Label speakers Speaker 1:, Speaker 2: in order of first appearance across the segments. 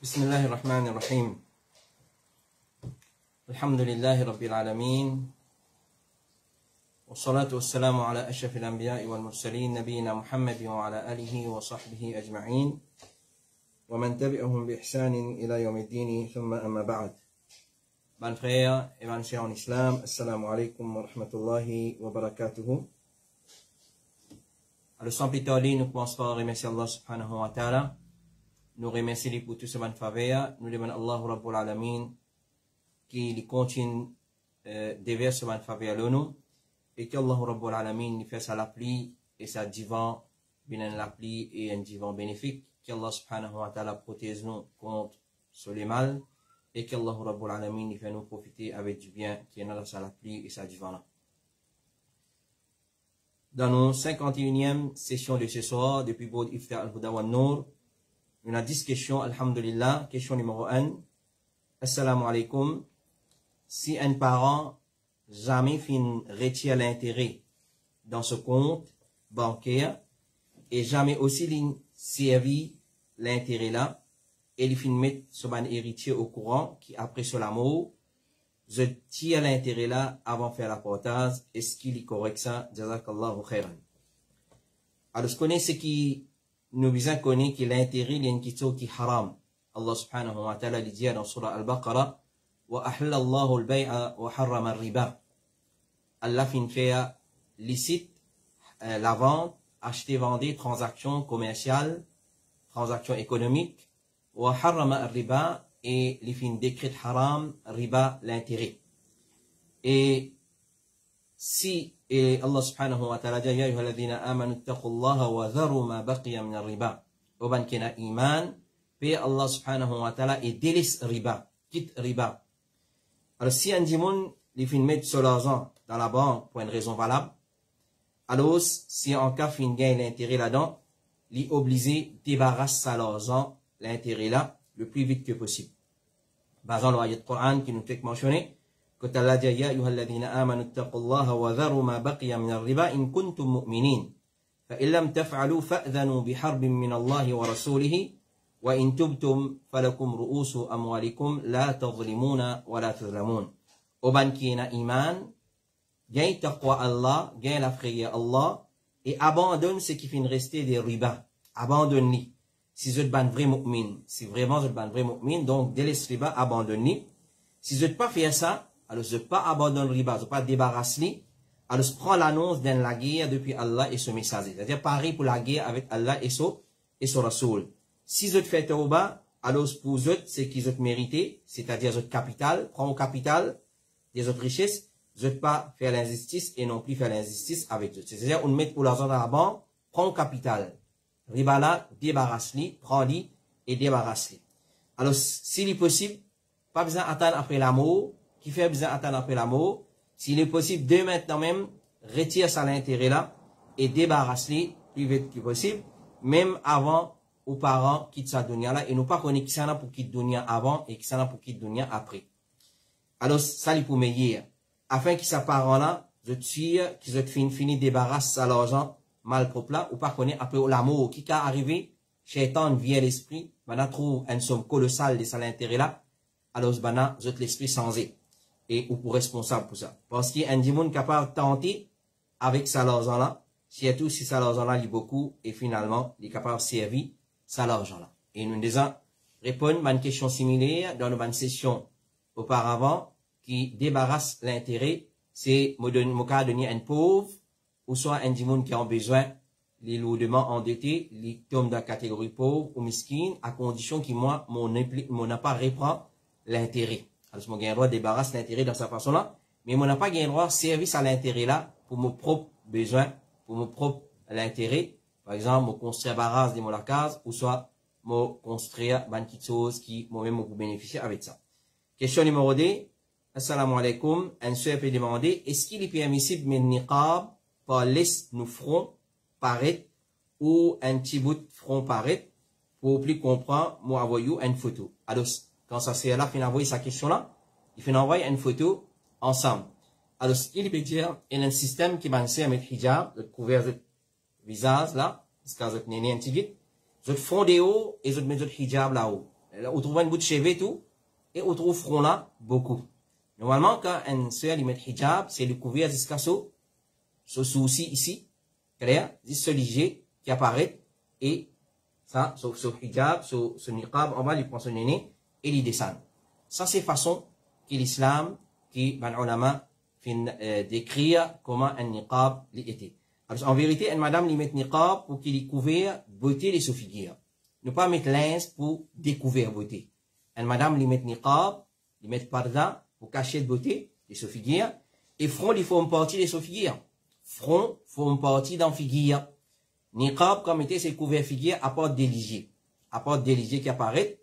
Speaker 1: بسم الله الرحمن الرحيم. الحمد لله رب العالمين، والصلاة والسلام على أشرف الأنبياء والمرسلين نبينا محمد وعلى آله وصحبه أجمعين ومن تبعهم بإحسان إلى يوم الدين ثم أما بعد. Mes frères et mes sœurs en islam, assalamu alaikum wa rahmatullahi wa barakatuhu. Alors sans plus tarder, nous commençons par remercier Allah subhanahu wa ta'ala. Nous remercions pour tout ce bonne faveur. Nous demandons Allah Rabbul Alamin qu'il continue déverser ce bonne faveur à nous et qu'Allah Rabbul Alamin nous fasse la pluie et sa divan bien la pluie et un divan bénéfique. Qu'Allah subhanahu wa ta'ala protège nous contre le mal et qu'Allah Rabbul Alamin nous fasse nous profiter avec du bien qui est dans sa pluie et sa divan là. Dans nos 51e session de ce soir depuis Bod Iftar al-Huda wa Nour, on a 10 questions, alhamdulillah. Question numéro 1. Assalamu alaikum. Si un parent jamais retire l'intérêt dans ce compte bancaire et jamais aussi servi l'intérêt là, et il met ce ban héritier au courant qui après cela mort, je tire l'intérêt là avant de faire la portage, est-ce qu'il est correct ça? Jazakallahu khairan. Alors, je connais ce qui nous besoin connaître que l'intérêt il y a une question qui est haram. Allah subhanahu wa ta'ala dit dans surah Al-Baqarah wa ahalla Allahu al-bay'a wa harrama al-riba. Allah fait licite la vente, acheter, vendre, transactions commerciales, transactions économiques, wa harrama al-riba, et les fins décret haram, riba, l'intérêt. Et si et Allah subhanahu wa ta'ala dit ya ayyuhalladhina amanu taqullaha wa dharu ma baqiya min ar-riba. Oban kena iman, puis Allah subhanahu wa ta'ala et délaisse riba, quitte riba. Alors si un dimon les fin mettre sur l'argent dans la banque pour une raison valable, alors si en cas fin gagne l'intérêt là-dedans, li obligé débarrasse sa l'argent l'intérêt là le plus vite que possible. Basant l'ayat Coran qui nous fait mentionner que Allah dit ya ayyuhalladhina amanu taqullaha wa dharu ma baqiya min ar-riba in kuntum mu'minin fa in lam taf'alu fa'dhanu biharbin min Allah wa rasulihi wa in tubtum falakum ru'usu amwalikum la tadhlimuna wa la tuzlamun. Oban qui na iman gagne taqwa Allah, gagne la frayeur Allah et abandonne ce qui finit rester des riba, abandonne-les. Si vous êtes ban vrai mu'min, si vraiment vous êtes ban vrai mu'min, donc délaisse riba, abandonne-les. Si vous n'êtes pas fait ça, alors je ne pas abandonner le riba, je ne pas débarrasser, alors je prends l'annonce dans la guerre depuis Allah et son messager. C'est-à-dire pareil pour la guerre avec Allah et son Rasoul. Si je fais tauba, alors pour vous, c'est qu'ils ont mérité, c'est-à-dire votre capital, prends au capital des autres richesses, je ne pas faire l'injustice et non plus faire l'injustice avec eux. C'est-à-dire on met pour l'argent dans la banque, prends au capital. Riba là, débarrasse-les, prends-les et débarrasse-les. Alors s'il est possible, pas besoin d'attendre après la mort, qui fait besoin d'attendre après la mort, s'il est possible de maintenant même, retire ça l'intérêt là, et débarrasse-les plus vite que possible, même avant aux parents quittent sa dunya là, et nous pas connaître qui s'en a pour quitter dunya avant, et qui s'en a pour quitter dunya après. Alors, ça, il pour meilleur. Afin que sa parent là, je tire, qu'ils ont fini débarrasse ça l'argent, mal propre là, ou pas connaître après la mort, qui a arrivé, Shaitan vient l'esprit, maintenant trouve une somme colossale de ça l'intérêt là, alors, bana, vous êtes l'esprit changé. Et ou pour responsable pour ça. Parce qu'il y a un démon capable de tenter avec ça l'argent là, surtout si ça l'argent là, il beaucoup, et finalement, il est capable de servir ça l'argent là. Et nous disons, répondre à une question similaire dans une session auparavant, qui débarrasse l'intérêt, c'est, mon cas donner un pauvre, ou soit un démon qui a besoin, les lourdement endettés, les tombent dans la catégorie pauvre ou miskin, à condition qu'il mon n'a pas reprend l'intérêt. Alors, mon gain droit débarrasse l'intérêt dans sa façon là, mais mon n'a pas gain droit service à l'intérêt là pour mon propre besoin, pour mon propre l'intérêt. Par exemple, mon construire barrage de mon case, ou soit mon construire ban petite chose qui moi-même vous bénéficier avec ça. Question numéro 2. Assalamu alaikum. Un soeur peut demander, est-ce qu'il est permissible de niqab par laisse nous front paraître ou un petit bout de front paraître pour plus comprendre, moi envoyer une photo. Alors, quand ça c'est là, il faut envoyer sa question là, il faut envoyer une photo ensemble. Alors, ce qu'il peut dire, il y a un système qui va à mettre hijab, de couvrir le visage là, parce que vous avez un petit vite, vous font des hauts et vous mettez votre hijab là-haut. on trouve un bout de cheveux tout, et on trouve front là, beaucoup. Normalement, quand une sœur, il met hijab, c'est le couvert jusqu'à ce souci ici, clair, ce léger qui apparaît, et ça, ce hijab, ce niqab, on va lui prendre son nez, et lui descendre. Ça, c'est façon que l'islam, qui, ben, ulama, décrire comment un niqab était. Alors, en vérité, une madame lui met niqab pour qu'il y couvre beauté de sa figure. Ne pas mettre linge pour découvrir beauté. Une madame lui met niqab, lui met parda pour cacher la beauté de sa figure. Et front, il faut une partie de sa figure. Front, il faut une partie dans la figure. Niqab, comme était, c'est couvert figure à part déligé. À part déligé qui apparaît.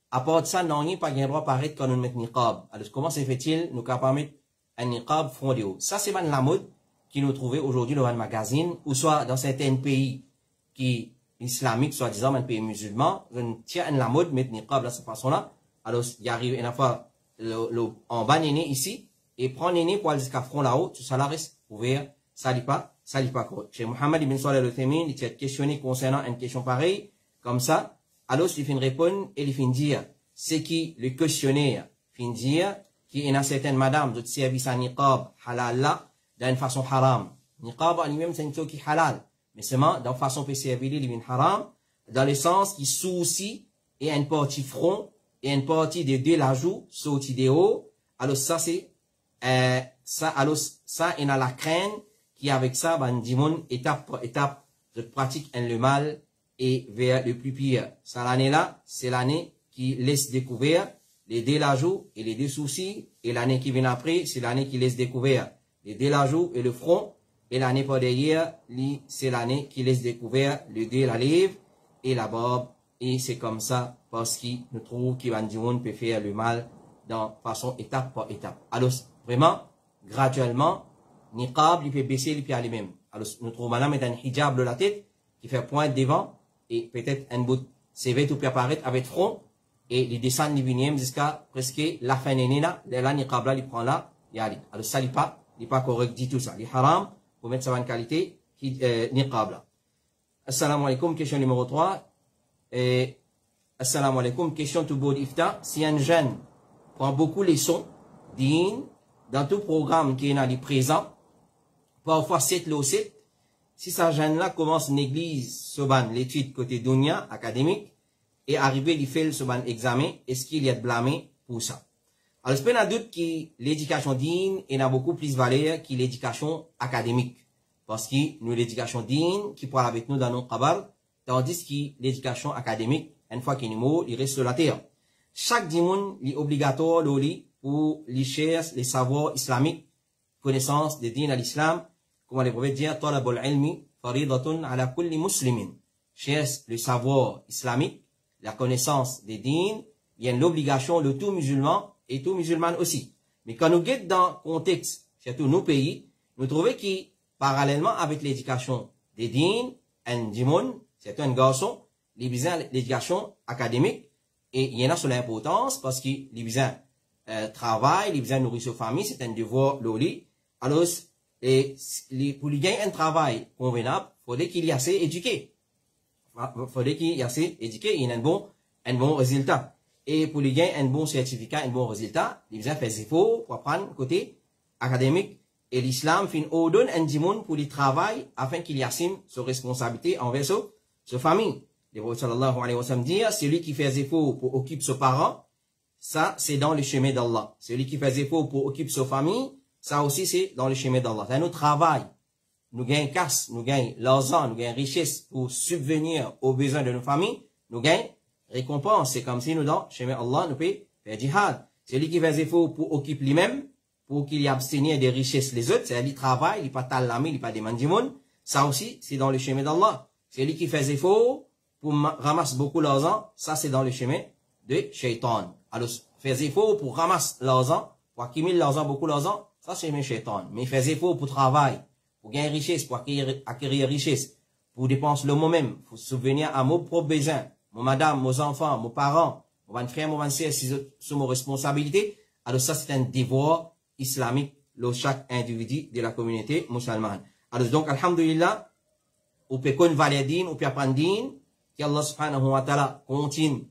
Speaker 1: À part ça, non, il n'y a pas de droit apparaître quand on met niqab. Alors, comment se fait-il, nous capable mettre un niqab front de haut? Ça, c'est la mode qui nous trouvait aujourd'hui dans un magazine, ou soit dans certains pays qui islamiques, soi-disant, un pays musulman, on tient la mode, mettre niqab de cette façon-là. Alors, il arrive une fois, en bas néné ici, et prend néné pour aller jusqu'à front là-haut, tout ça là reste ouvert, ça lit pas quoi. Chez Mohammed ibn Salih al-Uthaymin, il a questionné concernant une question pareille, comme ça, alors, il fin répondre, et il fin dire, c'est qui le questionnaire fin dire, qui est une certaine madame, de service à niqab, halal là, d'une façon haram. Niqab, en lui-même, c'est une chose qui est halal. Mais seulement, dans façon peut servir, il est haram, dans le sens qui soucie, et une partie front, et une partie de deux la joue, sauti de haut. Alors, ça, c'est, ça, il a la crainte, qui avec ça, ben, dimon, étape par étape, je pratique le mal, et vers le plus pire. Ça, l'année-là, c'est l'année qui laisse découvrir les deux la joue et les deux soucis, et l'année qui vient après, c'est l'année qui laisse découvrir les deux la joue et le front, et l'année par derrière, c'est l'année qui laisse découvrir le deux la lèvre et la barbe, et c'est comme ça, parce qu'il nous trouve qu'il peut faire le mal dans façon étape par étape. Alors, vraiment, graduellement, niqab, il peut baisser les pieds à lui-même. Alors, nous trouvons madame est un hijab de la tête, qui fait pointe devant, et peut-être un bout, c'est vêtu peut apparaître avec front, et il descend l'ivinième jusqu'à presque la fin de là, la niqab là, il prend là, il y a alors ça, il n'est pas correct du tout ça. Il est haram, pour mettre ça en qualité, niqab là. Assalamu alaikum, question numéro 3. Assalamu alaikum, question tout beau d'ifta. Si un jeune prend beaucoup les sons, din, dans tout programme qui est dans les présents, parfois 7 le 7, si ce jeune-là commence une église, l'étude côté dunya, académique, et arrivé, il fait le examen, est-ce qu'il y a de blâmer pour ça? Alors, c'est pas un doute que l'éducation digne est beaucoup plus valeur que l'éducation académique. Parce que nous, l'éducation digne, qui parle avec nous dans nos kabar, tandis que l'éducation académique, une fois qu'il est mort, il reste sur la terre. Chaque dimanche, il est obligatoire, pour les chercher les savoirs islamiques, connaissance des dînes à l'islam, comme les prophètes disent, talabul ilmi, faridatun ala kulli muslimin. Cherche le savoir islamique, la connaissance des dînes, il y a l'obligation de tout musulman et tout musulman aussi. Mais quand nous guettons dans le contexte, surtout nos pays, nous trouvons que, parallèlement avec l'éducation des dînes, un dimon, c'est un garçon, les besoins l'éducation académique, et il y en a sur l'importance parce que les besoins travail, les besoins nourrir sa famille, c'est un devoir loli. Alors, pour lui gagner un travail convenable, il faudrait qu'il y ait assez éduqué. Il faudrait qu'il y ait assez éduqué, il y ait un bon résultat. Et pour lui gagner un bon certificat, un bon résultat, il besoin faire des efforts pour apprendre côté académique. Et l'islam donne un dimon pour le travail afin qu'il assume ses responsabilités envers sa famille. Le prophète sallallahu alayhi wa sallam dit, celui qui fait des efforts pour occuper ses parents, ça c'est dans le chemin d'Allah. Celui qui fait des efforts pour occuper sa famille, ça aussi c'est dans le chemin d'Allah. C'est notre travail. Nous gagnons casse, nous gagnons l'argent, nous gagnons richesse pour subvenir aux besoins de nos familles, nous gagnons récompense. C'est comme si nous dans le chemin d'Allah, nous pouvons faire djihad. Celui qui fait des efforts pour occuper lui-même, pour qu'il y abstenir des richesses les autres, c'est-à-dire travail, il pas talami, il pas demande du monde, ça aussi, c'est dans le chemin d'Allah. Celui qui fait des efforts pour ramasser beaucoup l'argent, ça c'est dans le chemin de Shaitan. Alors, faire des efforts pour ramasser l'argent, pour accumuler l'argent, beaucoup l'argent, ça c'est le Shaitan. Mais faire des efforts pour travail, pour gagner richesse, pour acquérir richesse, pour dépenser le moi-même, pour subvenir à mon propre besoin, mon madame, mes enfants, mes parents, mon frère, mon sœur, c'est mon responsabilité. Alors ça c'est un devoir islamique de chaque individu de la communauté musulmane. Alors donc, alhamdulillah, on peut connaître valeur dîne, on peut apprendre dîne, qu'Allah subhanahu wa ta'ala continue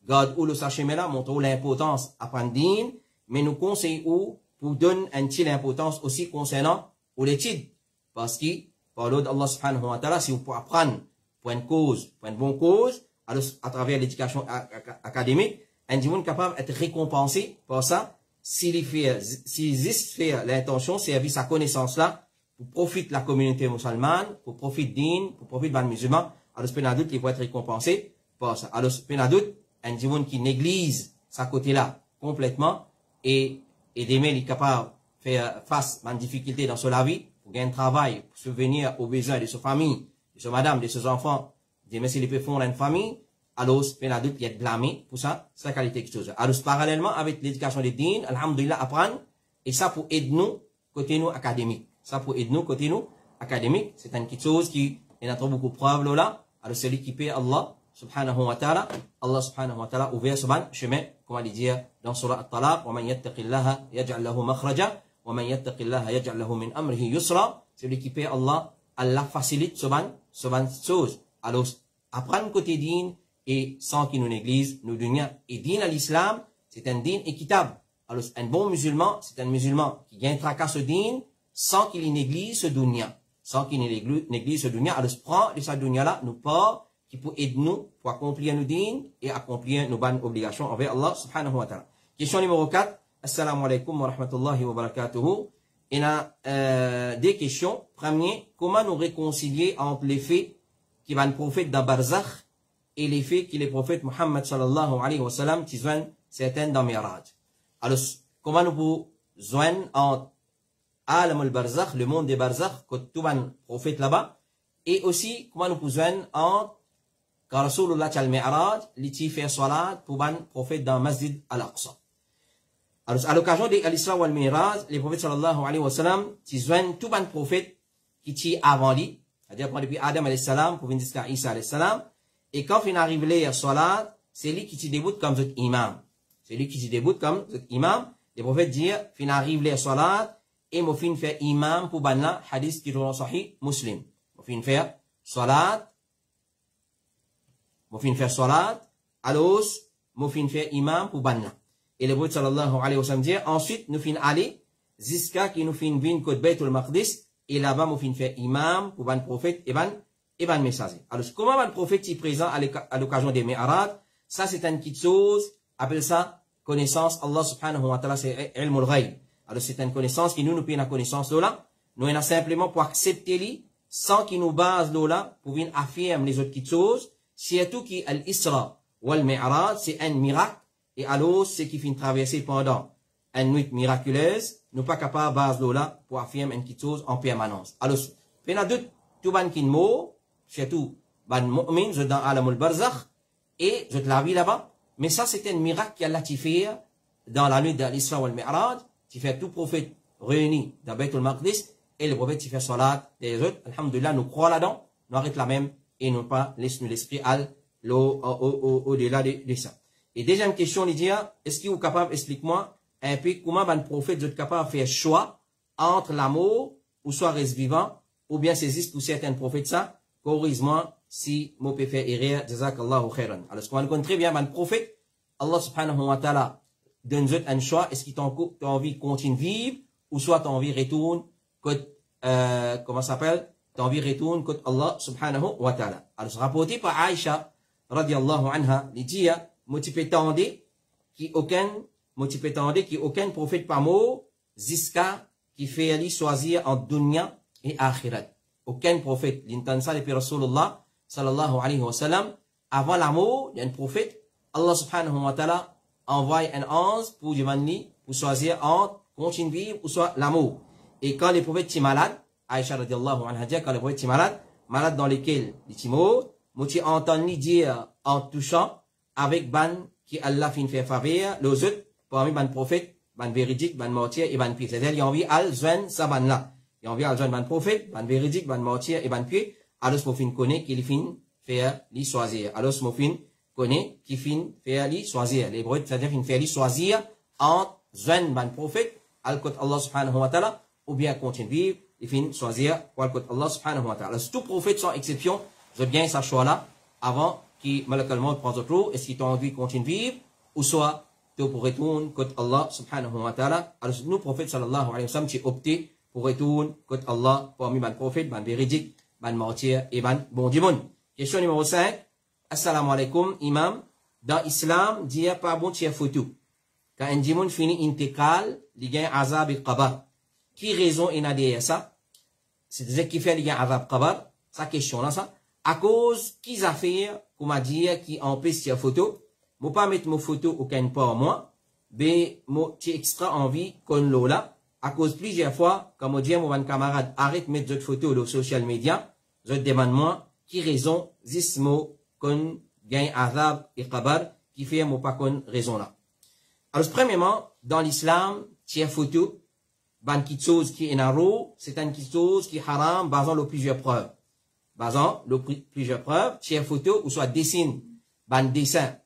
Speaker 1: garde ou le sachet là, montre l'importance à prendre din, mais nous conseillons pour donner un petit l'importance aussi concernant l'étude. Parce que, par l'ordre d'Allah subhanahu wa ta'ala, si vous pouvez apprendre pour une cause, pour une bonne cause, alors, à travers l'éducation académique, un individu est capable d'être récompensé par ça, s'il fait l'intention, servir sa connaissance là, pour profiter de la communauté musulmane, pour profiter din, pour profiter des musulmans, alors, c'est un adulte qui va être récompensé par ça. Alors, c'est un adulte, un individu qui néglige sa côté-là complètement, et demain, il est capable de faire face à une difficulté dans sa vie, pour gagner un travail, pour subvenir aux besoins de sa famille, de sa madame, de ses enfants. Demain, s'il peut fondre une famille, alors, c'est un adulte qui est blâmé pour ça, c'est la qualité de chose. Alors, parallèlement avec l'éducation des dînes, alhamdoulilah, apprendre, et ça pour aider nous, côté nous académique. Ça pour aider nous, côté nous académique. C'est une petite chose qui, il y a beaucoup de preuves là. Alors, celui qui paie Allah, subhanahu wa ta'ala, Allah subhanahu wa ta'ala, ouvert ce chemin, comme on dit dans Surah At-Talaq, wa man yattaqillaha yaj'al lahu makhraja, wa man yattaqillaha yaj'al lahu min amrihi yusra. Celui qui paie Allah, Allah facilite ce chose. Alors, apprendre côté din, et sans qu'il nous néglige nos dunya. Et din à l'islam, c'est un din équitable. Alors, un bon musulman, c'est un musulman qui gagnera ce din sans qu'il néglige ce dunya. Sans qu'il néglige ce dunya. Alors, prend de cette dunya-là, nous part, qui peut aider nous pour accomplir nos din et accomplir nos bonnes obligations envers Allah subhanahu wa ta'ala. Question numéro 4. Assalamu alaikum wa rahmatullahi wa barakatuhu. Il y a des questions. Premier, comment nous réconcilier entre les faits qui va nous prophète dans Barzakh et les faits que les prophètes Muhammad sallallahu alayhi wa sallam qui joignent certaines dans Miraj. Alors, comment nous pouvons joindre entre Alam al-Barzakh, le monde des Barzakh, que tout le prophète là-bas, et aussi comment nous pouvons joindre entre quand Rasulullah al-Mi'raj, l'iti fait salat pour ban prophète dans Masjid al-Aqsa. Alors, à l'occasion de l'Isra wal Mi'raj, les prophètes sallallahu alayhi wa sallam, qui joignent tout le prophète qui tient avant lui, c'est-à-dire depuis Adam alayhi salam pour venir jusqu'à Isa alayhi salam. Et quand il arrive là, salat, c'est lui qui se déboute comme cet imam. C'est lui qui se déboute comme cet imam. Les prophètes disent, il arrive là, salat, et il fin fait imam pour banna, hadith qui est dans Sahih Muslim. Il fin faire salat, alors, il fin faire imam pour banna. Et le prophète sallallahu alayhi wa sallam dit, ensuite, nous fin aller, jusqu'à qui nous fin vin côte Baytul Maqdis, et là-bas, nous fin faire imam pour ban prophète, et ban messager. Alors, comment le prophète est présent à l'occasion des Mi'raj? Ça, c'est une petite chose, appelle ça connaissance. Allah subhanahu wa ta'ala, c'est ilmul ghayb. Alors, c'est une connaissance qui nous paye la connaissance là. Nous, on a simplement pour accepter lui, sans qu'il nous base là, pour venir affirmer les autres petites choses. Surtout qui l'Isra ou le Mi'raj, c'est un miracle. Et alors, c'est qui finit traverser pendant une nuit miraculeuse, nous pas capable de base là, pour affirmer une petite chose en permanence. Alors, il y a deux, tout ban qui mot, surtout, ban mu'min, je dans Alamul Barzakh, et je te la vie là-bas. Mais ça, c'était un miracle qu'Allah t'a fait dans la nuit de l'Isra ou le Mi'raj. Tu fais tout prophète réuni dans Baytul Maqdis, et le prophète, tu fais salat des autres. Alhamdulillah, nous croyons là-dedans, nous arrêtons la même, et nous pas laissons l'esprit au-delà de ça. Et deuxième question, Lydia, est-ce que vous êtes capable d'expliquer-moi un peu comment un prophète est capable de faire choix entre l'amour, ou soit reste vivant, ou bien c'est juste pour certains prophètes ça, corrige-moi si moi peux faire erreur, jazakallahu khairan. Alors, ce qu'on connaît très bien, un prophète, Allah subhanahu wa ta'ala donne un choix, est-ce qu'il t'a envie de continuer de vivre, ou soit t'as envie de retourner, comment ça s'appelle, t'as envie de retourner côté Allah subhanahu wa ta'ala. Alors, c'est rapporté par Aïcha, radiallahu anha, il dit, moi tu peux tendre qui aucun prophète par mot, jusqu'à qui fait aller choisir en dunya et akhirat. Aucun prophète, l'intention ça depuis Rasulullah, sallallahu alayhi wa sallam, avant l'amour, il y a un prophète, Allah subhanahu wa ta'ala envoie un ange pour demander, pour choisir entre continuer de vivre ou soit l'amour. Et quand les prophètes sont malades, Aïcha radiallahu anha dit, quand les prophètes sont malades dans lesquels les timos, moi tu entends dire en touchant avec ban qui Allah fin fait faveur, les autres, parmi ban prophète, ban véridique, ban mortier et ban pied. C'est-à-dire, il y a envie à joindre sa ban là. Il y a envie à joindre ban prophète, ban véridique, ban mortier et ban pied. Alors, ce fin connaît qu'il fin faire les choisir. Alors, ce fin connaît qu'il fin faire les choisir. Les brottes, c'est-à-dire fin faire les choisir entre joindre ban prophète, al côté Allah subhanahu wa ta'ala, ou bien continuer de vivre, il fin choisir, al côté Allah subhanahu wa ta'ala. Alors, tout prophète sans exception, je bien sa choix là, avant qui malakalement prend votre eau, est-ce qu'il t'a envie de continuer de vivre, ou soit tu pour retourner côté Allah subhanahu wa ta'ala. Alors nous, prophète sallallahu alayhi wa sallam, tu opté pour retourner côté Allah parmi les prophètes, les véridiques, les martyrs et les bons démons. Question numéro 5. Assalamu alaikum, imam. Dans l'islam, il n'y a pas bon tiers photo. Quand un démon finit intégrale, il y a un azab et qabar. Qui raison il y a derrière ça? C'est-à-dire qui fait il y a un azab qabar? Sa question là, ça. À cause qu'ils affaires, comme a dit, qui empêche tiers photo, je ne pas mettre mon photo aucun part moi, mais j'ai extra envie qu'on l'eau là. À cause plusieurs fois, comme on dit à mon camarade, arrête de mettre d'autres photos sur les social media, je demande moi, qui raison, this mot, qu'on gagne azab et qabar, qui fait mon pas qu'on raison là. Alors, premièrement, dans l'islam, tiers photo, ban qui chose qui est naro, c'est une chose qui est haram, basant le plusieurs preuves. Basant le plusieurs preuves, tiers photo, ou soit dessine, ban dessin,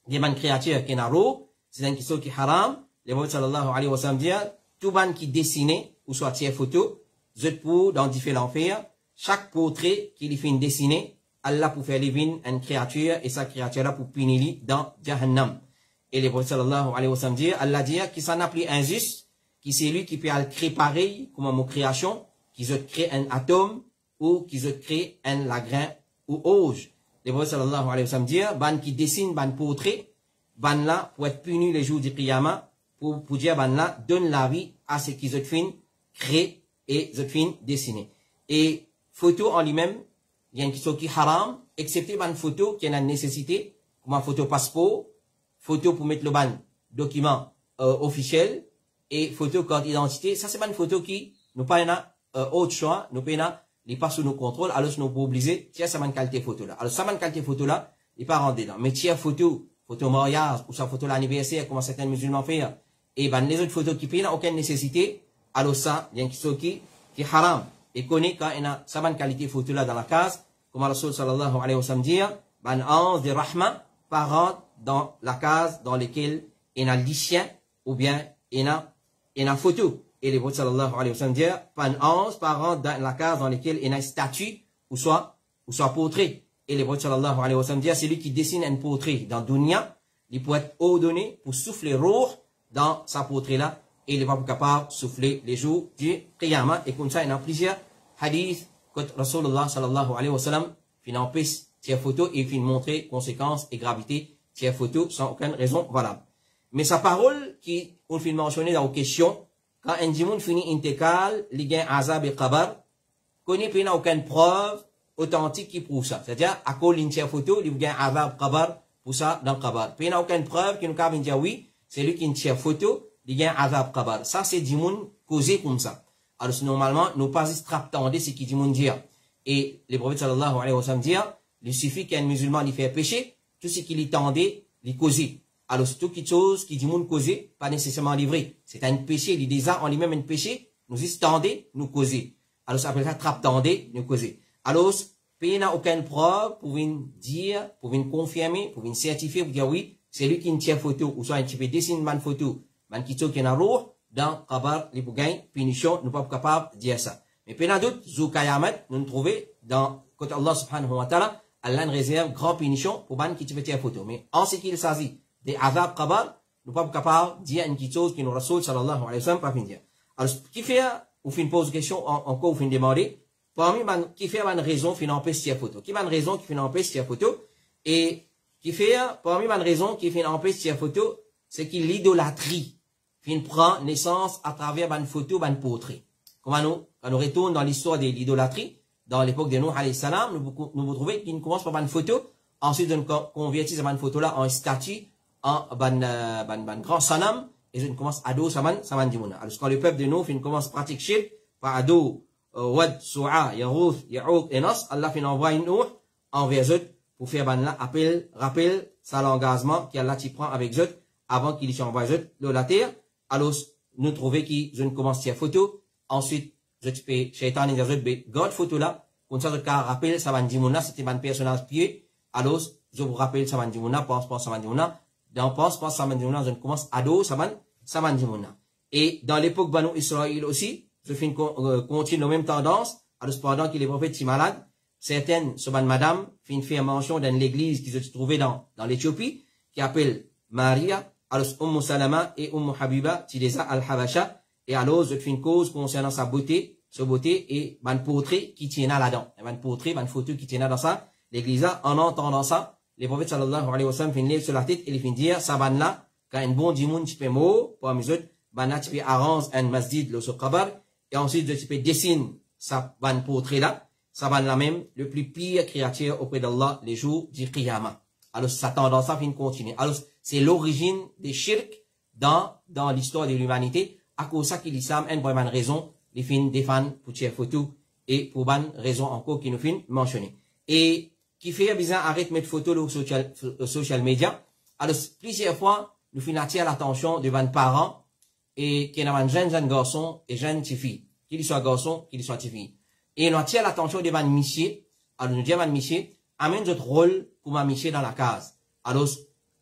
Speaker 1: des ban créatures qui est naro, c'est une chose qui est haram. Le prophète sallallahu alayhi wa sallam dit, tout ban qui dessine, ou soit tiers photo, je pour dans différents faits, chaque portrait qu'il fait dessiner, Allah pour faire vivre une créature, et sa créature là pour punir dans Jahannam. Et le prophète sallallahu alayhi wa sallam dit, Allah dit, qui s'en a pris injuste, qui c'est lui qui peut le créer pareil, comme mon création, qui se crée un atome, ou qui se crée un lagrin, ou auge. Le prophète sallallahu alayhi wa sallam dit, ban qui dessine, ban portrait, ban là, pour être puni les jours du qiyamah, pour dire, ban là, donne la vie à ce qui se fin créer et se fin dessiner. Et photo en lui-même, il y a une question qui est haram, excepté ban photo qui a une nécessité, comme un photo passeport, photo pour mettre le ban document officiel, et photo carte d'identité. Ça, c'est pas une photo qui, nous pas autre choix, nous pas les pas sous nos contrôles, alors nous pouvons obliger, tiens, ça m'a une qualité photo là. Alors, ça m'a une qualité photo là, il pas rentré dedans. Mais tiens, photo mariage, ou sa photo l'anniversaire, comme certains musulmans font, et ben, les autres photos qui n'ont aucune nécessité, alors ça, il y a une question qui est haram. Et connaît quand il y a sa bonne qualité photo là dans la case, comme Rasul sallallahu alayhi wa sallam dit, ben, ange de rahma, parent dans la case dans laquelle il y a l'isien, ou bien il y a une photo. Et les prophètes sallallahu alayhi wa sallam dit, pas un ange, parent dans la case dans laquelle il y a une statue, ou soit portrait. Et les prophètes sallallahu alayhi wa sallam dit, c'est lui qui dessine un portrait dans Dunya, il peut être ordonné pour souffler roux dans sa portrait là, et il n'est pas capable de souffler les jours du Qiyamah. Et comme ça, il y a plusieurs hadiths que Rasulullah sallallahu alayhi wa sallam fin empêche tiers photo et fin montrer conséquences et gravité tiers photo sans aucune raison valable. Mais sa parole qui on fin mentionné dans la question, quand un djimoun finit intégrale, il gagne azab et qabar, connaît pas aucune preuve authentique qui prouve ça. C'est-à-dire, à cause d'une tiers photo, il gagne azab qabar pour ça dans qabar. Puis il n'y a aucune preuve qui nous capable de dire oui, c'est lui qui a une tiers photo, il gagne azab qabar. Ça, c'est djimoun causé comme ça. Alors, normalement, nous pas extraptender ce qui djimoun dit. Et le prophète sallallahu alayhi wa sallam dit, il suffit qu'un musulman lui fait péché, tout ce qu'il y tendait, lui causer. Alors, c'est toute chose qui dit moun causer, pas nécessairement livré. C'est un péché, il dit ça en lui-même un péché, nous y tendez, nous causer. Alors, ça s'appelle ça trappe tendez, nous causer. Alors, il n'y a aucune preuve pour venir dire, pour venir confirmer, pour venir certifier, pour dire oui, c'est lui qui ne tient photo, ou soit un petit peu dessine une photo, man qui tient un roux, dans Qabar, les bougains, punition, nous pas capables de dire ça. Mais puis, il y a d'autres, Zoukayamat, nous trouvons dans, côté Allah subhanahu wa ta'ala, Allah nous réserve grande punition pour man qui tient photo. Mais en ce qu'il s'agit des azab qabar, nous pas capables de dire une petite chose qui nous Rasul sallallahu alayhi wa sallam pas fin dire. Alors, qui fait, ou fin pose question, encore, ou fin demander, parmi, qui fait une raison qui empêche tiers photo? Qui fait une raison qui empêche tiers photo? Et, qui fait, parmi une raison qui fait empêche tiers photo, c'est qu'il l'idolâtrie, qui prend naissance à travers une photo, un portrait. Comment quand nous retournons dans l'histoire de l'idolâtrie, dans l'époque de Nuh alayhi salam, nous vous trouvez qu'il commence par une photo, ensuite, nous convertissons cette photo là en statue, en ban grand sanam, et je commence à dos saman dimouna. Alors, quand le peuple de nous commence à pratiquer shirk, par ado, wad, su'a, yarouth, ya'ouk, et nas, Allah fin envoie une Nuh envers eux, pour faire ban là, rappel, ça l'engagement qu'Allah t'y prend avec eux, avant qu'il y envoie eux, de la terre. Alors, nous trouvons que je ne commence à photo, ensuite, je te fais shaitan et je God photo là, comme ça, je rappelle, saman dimouna, c'était un personnage pieux, alors, je vous rappelle saman dimouna, pense saman dimouna, dans pense saman dimouna, je commence à dos saman dimouna. Et dans l'époque Banu Israël aussi, je fais continue la même tendance, alors pendant que les prophètes sont malades, certaines, ce madame, fin fait mention d'une église qui se trouvait dans l'Éthiopie, qui appelle Maria, alors Salama et Habiba, Tidesa al-Habasha, et alors, je fais une cause concernant sa beauté et ban portrait qui tient là-dedans. Ban portrait, ban photo qui tient dans ça. L'église, en entendant ça, les prophètes sallallahu alayhi wa sallam fin lève sur la tête et ils fin dire, ça ban là, quand un bon dimoun tu peux mot, pour mes autres, ban là tu peux arranger un masjid, le sokabar, et ensuite tu peux dessiner sa ban portrait là, ça ban là même, le plus pire créature auprès d'Allah, les jours du Qiyamah. Alors, sa tendance ça fin continuer. Alors, c'est l'origine des shirk dans l'histoire de l'humanité. À cause ça que l'islam a une bonne raison, les fins défendre pour tirer photo et pour bonne raison encore qui nous fin mentionner. Et qui fait bien arrêter de mettre photo sur social media. Alors, plusieurs fois, nous fin attirer l'attention de nos parents et qui ont jeunes garçons et jeunes filles. Qu'ils soient garçons, qu'ils soient filles. Et nous attirons l'attention de nos messieurs. Alors, nous disons à nos messieurs, amène notre rôle pour ma messieurs dans la case. Alors,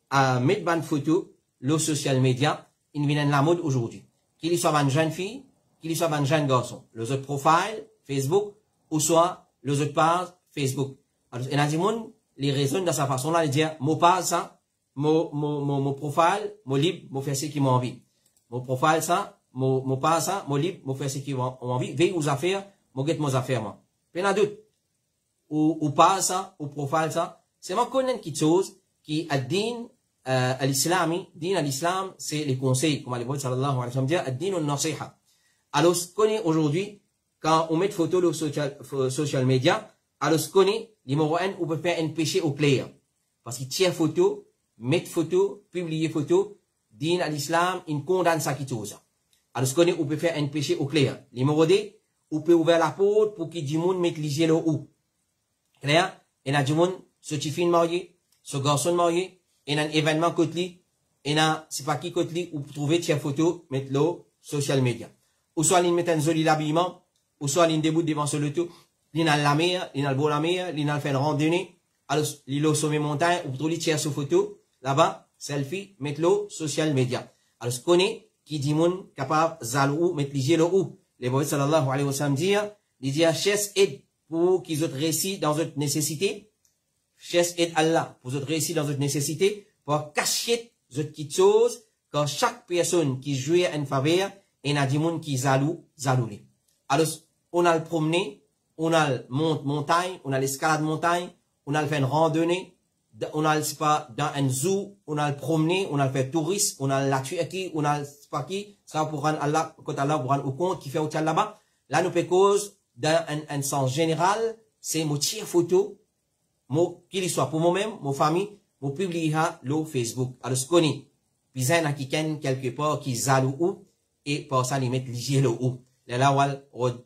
Speaker 1: à mettre bonne photo, le social media, il vient de la mode aujourd'hui. Qu'il soit une jeune fille, qu'il soit un jeune garçon. Le autre profile, Facebook, ou soit le autre page, Facebook. Alors, il y a des gens, les raisons de sa façon-là, de dire, mon page, ça, mon profile, mon libre, mon faire ce qui m'a envie. Mon profile, ça, mon page, ça, mon libre, mon faire ce qui m'a envie. Veille aux affaires, mon get mes affaires, moi. Puis, il y en a d'autres. Ou page, ça, ou profile, ça. C'est moi connaître quelque chose qui a dit, à l'islam, c'est les conseils, comme le prophète sallallahu alayhi wa sallam dit, ad-din al-nasiha. Alors, ce qu'on est aujourd'hui, quand on met photo sur social media, alors ce qu'on est, numéro 1, on peut faire un péché au player. Parce qu'il tire photo, met photo, publier photo, din à l'islam, il condamne ça qui chose. Alors, ce qu'on est, on peut faire un péché au player. Numéro 2, on peut ouvrir la porte pour qu'il y ait du monde mette l'hygiène au haut. Clair? Il y a du monde, ce petit fille marié, ce garçon marié, il y a un événement côté, il y a, c'est pas qui côté, ou trouver tiens photo, mettre le social media. Ou soit il met un joli habillement, ou soit il débute devant ce loto, il a la mer, il a le beau la mer, il a fait une randonnée, alors, il est au sommet montagne, ou trouver tiens sur photo, là-bas, selfie, mettre le social media. Alors, ce qu'on est, qui dit moun, capable, zalou, mettre l'hygiène le ou. Les prophètes sallallahu alayhi wa sallam dit, chasse aide pour qu'ils autres réussissent dans votre nécessité, chasse aide Allah pour votre réussir dans votre nécessité, pour cacher votre petite chose, quand chaque personne qui joue à une faveur, il y a des gens qui zaloulent. Alors, on a le promener, on a le montagne, on a l'escalade montagne, on a le fait une randonnée, on a le, c'est pas, dans un zoo, on a le promener, on a le fait touriste, on a la Turquie, on a le, c'est pas qui, ça pour rendre Allah, quand Allah pour rendre au compte, qui fait au là-bas. Là, nous peut cause, dans un sens général, c'est mon tir photo, qu'il soit pour moi-même, mon famille, mon publier le Facebook. Alors, ce qu'on est, puis il y a quelqu'un quelque part qui zalou ou, et pour ça, ils mettent l'hygiène ou. Là,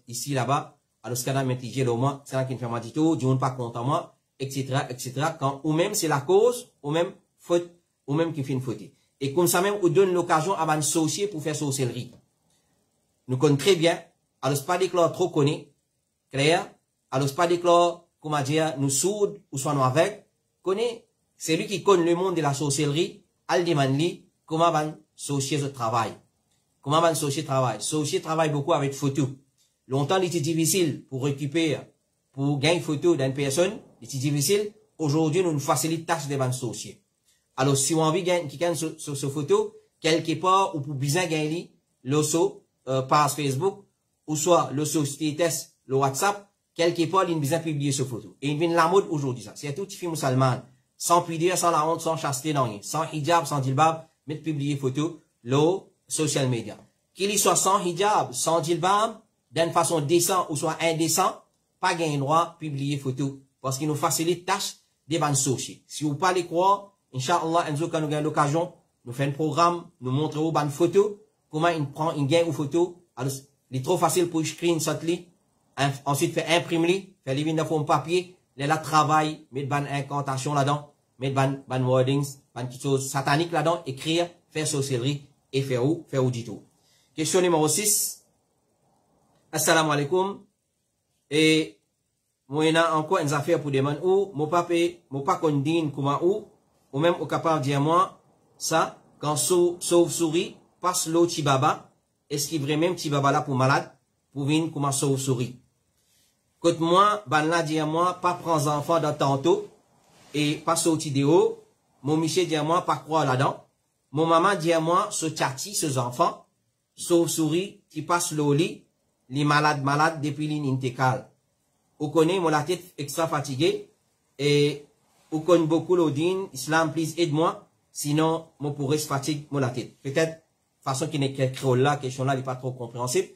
Speaker 1: ici, là-bas, alors, ce qu'on a mettre l'hygiène au moins, c'est là qui me fait mal du tout, du monde pas content moi, etc., quand, ou même c'est la cause, ou même faute, ou même qui fait une faute. Et comme ça même, on donne l'occasion à un associé pour faire sorcellerie. Nous connaissons très bien, alors, pas déclare trop connaît, clair, alors, pas déclare, comment dire, nous sourds, ou soit nous avec, connaît, c'est lui qui connaît le monde de la sorcellerie, al demande lui, comment va associer ce travail. Comment va associer travail? Associer travaille beaucoup avec photo. Longtemps, il était difficile pour récupérer, pour gagner photo d'une personne, il était difficile. Aujourd'hui, nous facilitons la tâche de associer. Alors, si on a envie de gagner quelqu'un sur photo, quelque part, ou pour bien gagner l'osso, par Facebook, ou soit l'osso status, le WhatsApp, quelque part, il vient publier ce photo. Et il vient de la mode aujourd'hui, ça. C'est tout petit film musulman. Sans pudeur, sans la honte, sans chasteté, sans hijab, sans dilbab, mais publier photo, le social media. Qu'il y soit sans hijab, sans dilbab, d'une façon décente ou soit indécent, pas gagner droit publier photo. Parce qu'il nous facilite tâche des bandes sociaux. Si vous parlez quoi, Inch'Allah, quand nous gagnons l'occasion, nous faisons un programme, nous montrons aux bandes photos, comment il prend une gain aux photos. Alors, il est trop facile pour screen ça ensuite faire imprimer, faire les vignes de forme papier, les là travail, mettre ban incantation là-dedans, mettre ban wordings, ban quelque chose satanique là-dedans, écrire, faire sorcellerie, et faire où du tout. Question numéro 6. Assalamu alaikum. Et, moi, il y a encore une affaire pour demander où, mon pas condine comment ou même au capable de dire moi, ça, quand sauve-souris, passe l'eau tibaba, est-ce qu'il y a vraiment tibaba là pour malade, pour venir comment sauve-souris? Côte moi, ban là dit à moi, pas prendre enfant dans tantôt, et pas sortir de haut. Mon monsieur dit à moi, pas croire là-dedans. Mon maman dit à moi, ce tchati, ces enfants, sauf souris, qui passe le lit, les malades depuis l'inintécal. Vous connaissez, moi la tête extra fatiguée, et vous connaissez beaucoup l'odine, islam, please, aide-moi, sinon, moi pourrais se fatiguer, moi la tête. Peut-être, façon qui n'est que créole là, question là, n'est pas trop compréhensible.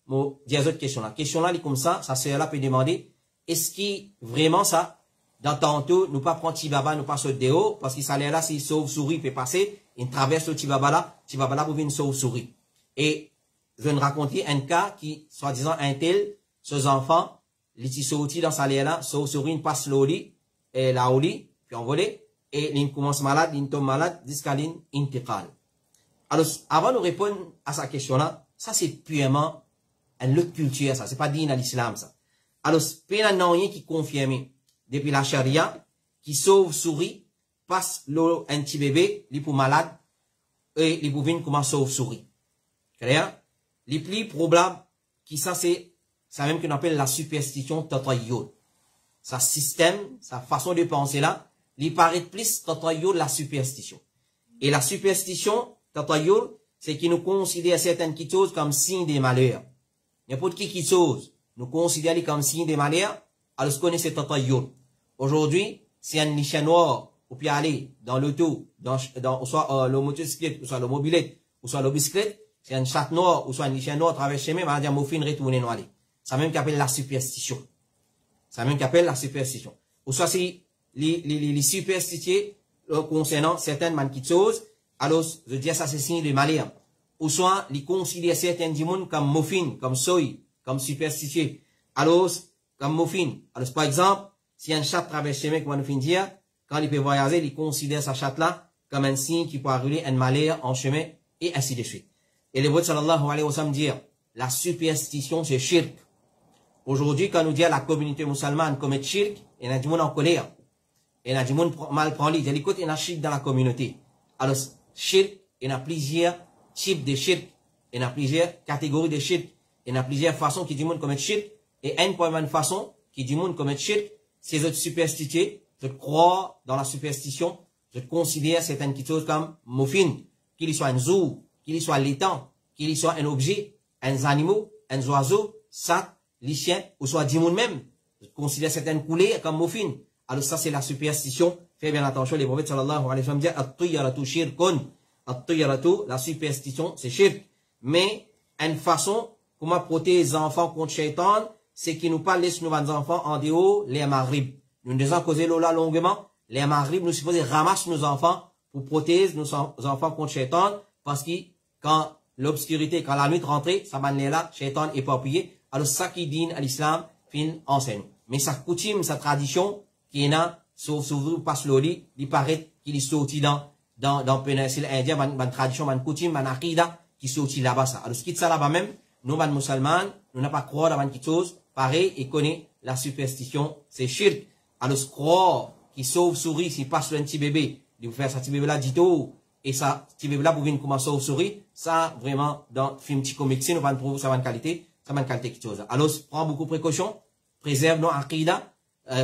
Speaker 1: Moi, dis autre question là. Question là, comme ça sert là peut demander, est-ce qu'il vraiment ça, dans tantôt, nous pas prendre Tibaba, nous pas sauter de haut, parce qu'il s'allait là, s'il sauve souris, peut passer, il traverse le Tibaba là pour venir sauve souris. Et, je vais nous raconter un cas qui, soi-disant, un tel, ces enfants, les petits sortis dans sa là, sauve souris, il passe le lit, et là au lit, puis envolé, et il commence malade, il tombe malade, jusqu'à l'intégrale. Alors, avant de répondre à sa question là, ça c'est purement une autre culture, ça, c'est pas dit dans l'islam, ça. Alors, peine un rien qui confirme, depuis la charia, qui sauve souris, passe un petit bébé, il pour malade, et il pour venir comment sauve souris. Clair? Les plus probables, qui ça c'est même qu'on appelle la superstition tatayyud. Sa système, sa façon de penser là, il paraît plus tatayyud la superstition. Et la superstition tatayyud, c'est qu'il nous considère certaines choses comme signe des malheurs. N'importe qui chose, nous considère comme signe des malheurs, alors ce qu'on est c'est tatayyud. Aujourd'hui, si un lichet noir, ou puis aller dans l'auto, soit le motocyclette, ou soit le mobilette, ou soit le bicyclette, c'est un chat noir, ou soit un lichet noir, traverse chemin, on va dire, mon fin retourner noir. Ça même qu'appelle la superstition. Ça même qu'appelle la superstition. Ou soit si, les superstitieux, concernant certaines choses, alors, je dis ça c'est signe de malheur. Ou soit, les considèrent certains monde comme muffin, comme soy, comme superstitieux. Alors, comme muffin. Alors, par exemple, si un chat traverse chemin, comme on dire, quand il peut voyager, il considère sa chatte là comme un signe qui peut arriver un malheur en chemin, et ainsi de suite. Et le prophète sallallahu alayhi wa sallam dit, la superstition c'est shirk. Aujourd'hui, quand nous dit la communauté musulmane commet shirk, il y a du monde en colère. Il y a du monde mal prend l'idée. Il y a shirk dans la communauté. Alors, shirk, il y a plusieurs types de shirk. Il y a plusieurs catégories de shirk. Il y a plusieurs façons qui du monde commet shirk. Et une façon qui du monde commet shirk, c'est de superstitieux, de croire dans la superstition, de considérer certaines choses comme muffin, qu'il soit un zoo, qu'il soit l'étang, qu'il soit un objet, un animal, un oiseau, ça, les chiens, ou soit du monde même, de considérer certaines coulées comme muffin. Alors ça, c'est la superstition. Faites bien attention, les prophètes sallallahu alayhi wa sallam disent, at-tayyaratu shirkun. At-tayyaratu, la superstition, c'est shirk. Mais, une façon, comment protéger les enfants contre shaitan, c'est qu'ils nous pas laissent nos enfants en dehors, les maghrib. Nous nous avons causé là longuement. Les maghrib, nous supposons ramasser nos enfants pour protéger nos enfants contre shaitan, parce que quand l'obscurité, quand la nuit rentrée, ça va là, shaitan est pas appuyé. Alors ça qui dit à l'islam, fin enseigne. Mais sa coutume, sa tradition, qui est là, sauf passe le lit, il paraît qu'il est sorti dans péninsule indienne, une tradition, une coutume, une akida, qui sorti là-bas ça. Alors ce qui est ça là-bas même, nous, les musulmans, nous n'avons pas croire dans quelque chose, pareil, et connaît la superstition, c'est shirk. Alors, croire qui sauve souris, s'il passe un petit bébé, il vous faire ça petit bébé là, dit tout, et ça, petit bébé là, pour venir comment sauve souris, ça, vraiment, dans film petit comics, nous allons trouver ça va une qualité, ça va une qualité quelque chose. Alors, prends beaucoup de précautions, préserve nos akida,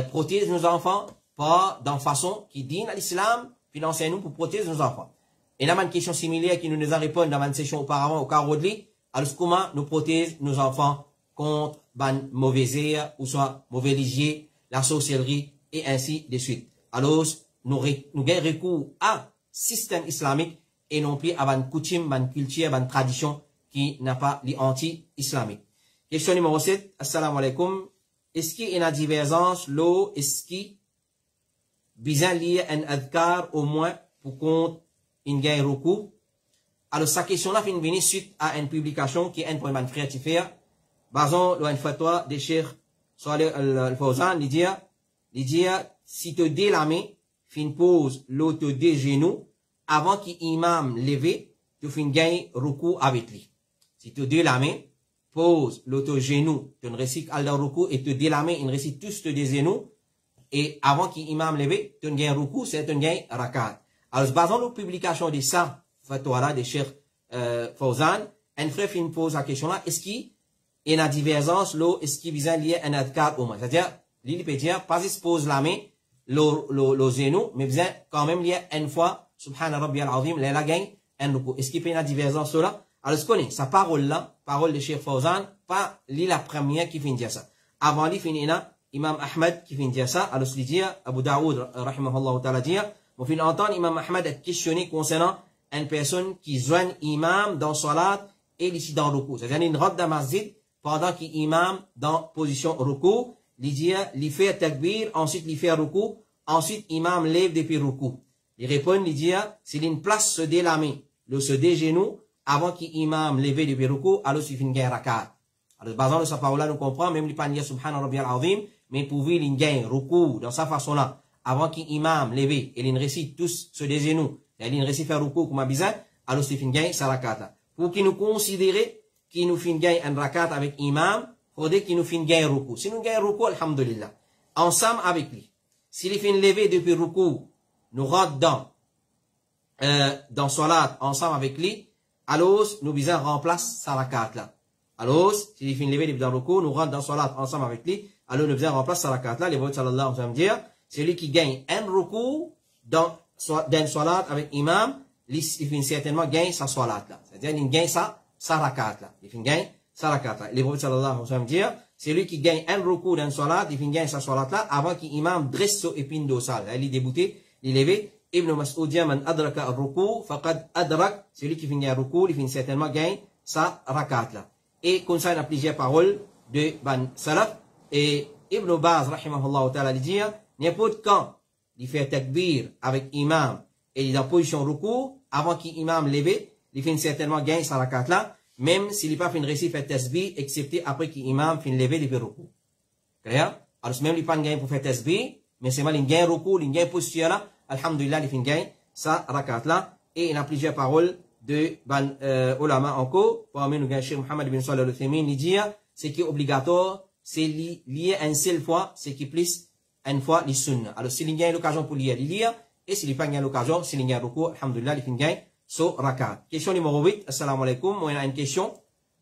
Speaker 1: protège nos enfants, pas dans façon qui dit à l'islam, puis enseigne nous pour protéger nos enfants. Et là, une question similaire qui nous a répondu dans une session auparavant au carreau de lit, alors, comment nous protéger nos enfants contre ban mauvais air, ou soit mauvais ligier, la sorcellerie, et ainsi de suite. Alors, nous gagnons recours à système islamique, et non plus à une coutume, une culture, une tradition qui n'a pas les anti-islamiques. Question numéro 7. Assalamu alaikum. Est-ce qu'il y a une divergence, l'eau, est-ce qu'il besoin lié un adhkar au moins pour compte une gagne recours? Alors, sa question-là vient venir suite à une publication qui est un point de frère qui fait. Basons le fatwa de Cheikh Saleh Al-Fawzan, il dit, si te dé la main, fin pose l'autre des genoux, avant qu'il imam levé, tu fin gagne recours avec lui. Si te dé la main, pose l'autre genou, tu ne récites al recours, et te dé la main, il récite tous des genoux, et avant qu'il imam levé, tu gagne recours, c'est tu gagne rakat. Alors, basons la publication de ça, fatwa là de Cheikh Fawzan, un frère fin pose la question là, est-ce qu'il et la divergence, l'eau, est-ce qui vient lié à un adkar ou moins. C'est-à-dire, l'île peut dire, pas expose la main, le genou, mais vient quand même lié une fois, subhana rabbi al-azim, la gagne, un ruku. Est-ce qu'il peut y avoir une divergence là? Alors, ce qu'on est, sa parole là, parole de Cheikh Fawzan, pas l'île la première qui finit dire ça. Avant l'île finit là, Imam Ahmed qui finit dire ça, alors ce qu'il dit, Abu Daoud, rahimahullah ta'ala dire, on finit entendre Imam Ahmed être questionné concernant une personne qui joigne imam dans salat et ici dans ruku. C'est-à-dire, une route dans masjid, pendant qu'il imam dans position ruku, il dit, il fait takbir, ensuite il fait ruku, ensuite imam lève depuis ruku. Il répond, il dit, s'il y a une place se dé la main, le se dé genou, avant qu'imam lève depuis ruku, alors il fait une guerre rakat. Alors, basant de sa parole-là, nous comprenons, même les paniers subhana rabbi al-azim, mais pour vivre une guerre ruku, dans sa façon-là, avant qu'imam lève, et il récite tous se dé genoux, et il récite faire ruku comme bizarre, alors il fait une guerre, sa rakat. Pour qu'il nous considère qu'il nous fait une guerre en rakat avec imam, faudrait qu'il nous fait une guerre ruku. Si nous gagnons ruku, alhamdulillah, ensemble avec lui. S'il fait une levée depuis ruku, nous rentrons dans salat ensemble avec lui, alors nous visons remplace sa rakat là. Alors, s'il fait une levée depuis ruku, nous rentrons dans salat ensemble avec lui, alors nous visons remplace sa rakat là. Les prophètes sallallahu alayhi wa sallam dire, celui qui gagne un ruku dans salat avec imam, il finit certainement gagne sa salat là. C'est-à-dire, il gagne sa rakat là. Il finit gagne sa rakat là. Les prophètes sallallahu alayhi wa sallam dire, celui qui gagne un ruku dans salat, il finit gagne sa salat là, avant qu'imam dresse son épine dorsale. Il est débouté, il est levé. Ibn Mas'ud dit, man adraka al-ruku, faqad adrak, celui qui finit un ruku, il finit certainement gagne sa rakat là. Et comme ça, il y a plusieurs paroles de Ban Salaf. Et Ibn Baz, rahimahullah ta'ala, il dit, n'importe quand il fait takbir avec imam et il est en position ruku, avant qu'imam lève, il finit certainement gagne sa rakat là, même s'il n'est pas fait une récit fait tasbih, excepté après qu'imam finit lever depuis ruku. Clair? Alors, même il pas gagne pour faire tasbih, mais c'est mal, il gagne ruku, il gagne posture là, alhamdulillah, il finit gagne sa rakat là, et il y a plusieurs paroles de Ban Ulama encore, parmi nous gagne Cheikh Mohammed bin Salih al-Uthaymin, il dit, ce qui est obligatoire, c'est lié une seule fois, ce qui plus une fois les sunna. Alors, s'il y a l'occasion pour lire, il lire, et s'il n'y a pas l'occasion, s'il y a ruku, alhamdulillah, il finit gagne so rakat. Question numéro 8, assalamu alaikum, moi, il y a une question.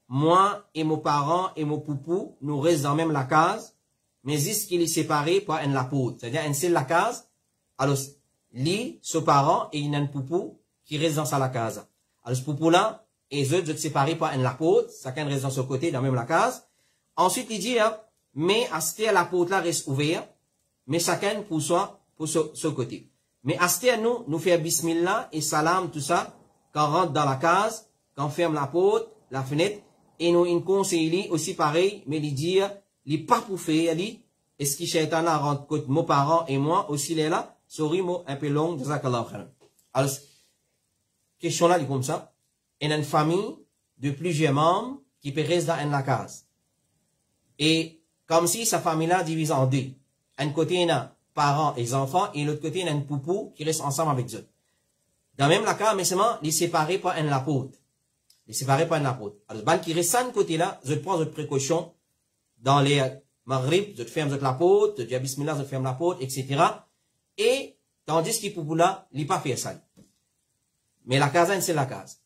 Speaker 1: Moi et mon parent et mon poupou, nous restons dans même la case, mais est-ce qu'il est séparé par une lapote? C'est-à-dire, une seule la case, alors, lui, ce parent, et il y a un poupou qui reste dans sa la case. Alors, ce poupou-là, et eux, sont séparés par une lapote, chacun reste dans son côté, dans même la case. Ensuite, il dit, hein, mais à ce la lapote-là reste ouverte, mais chacun pour soi, pour ce côté. Mais à ce nous faire bismillah et salam, tout ça, quand on rentre dans la case, quand on ferme la porte, la fenêtre, et nous, une conseille aussi pareil, mais il dit, il pas pour faire, il est-ce que shaitan a rentre côté mes parents et moi aussi, il est là, sorry, moi, un peu long, jazakallah khairan. Alors, question là, il est comme ça. Il y a une famille de plusieurs membres qui peut rester dans la case. Et, comme si sa famille-là divise en deux. Un côté, il y a parents et enfants, et l'autre côté, il y a un poupou qui reste ensemble avec eux. Dans même la case, mais seulement, les séparer par un lapote. Les séparer par un lapote. Alors, ban qui reste de côté là, je prends votre précaution dans les maghrib, je ferme votre lapote, je dis bismillah, je ferme la porte, etc. Et, tandis qu'il poupou là, il pas faire ça. Mais la case, c'est la case.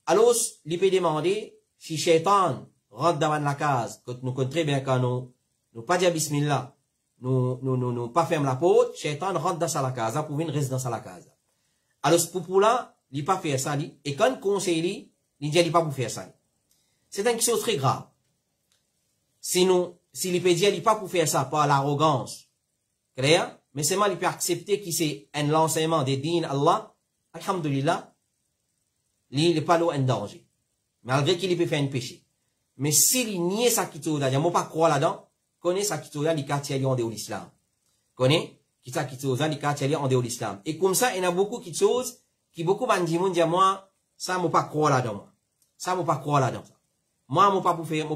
Speaker 1: Alors, il peut demander, si shaitan rentre dans la case, quand nous connaissons très bien quand nous pas dire bismillah, nous pas ferme la porte, shaitan rentre dans sa case, pour venir rester dans sa case. Alors, ce poupou-là, il pas faire ça, et quand il conseille, il dit, il pas pour faire ça. C'est une chose très grave. S'il peut dire, il pas pour faire ça par l'arrogance, clair? Mais seulement, il peut accepter que c'est un l'enseignement des dînes Allah, alhamdulillah, il n'est pas là en danger. Malgré qu'il peut faire un péché. Mais s'il nie sa kitouda, il ne pas croire là-dedans, connaît sa kitouda, il est en dehors de l'islam. Connaît? Qui ça kitouda, il est en dehors de l'islam. Et comme ça, il y a beaucoup de choses, qui beaucoup de gens disent, moi, ça, ne pas croire là-dedans. Ça, ne pas croire là-dedans. Moi, je ne pas pour faire,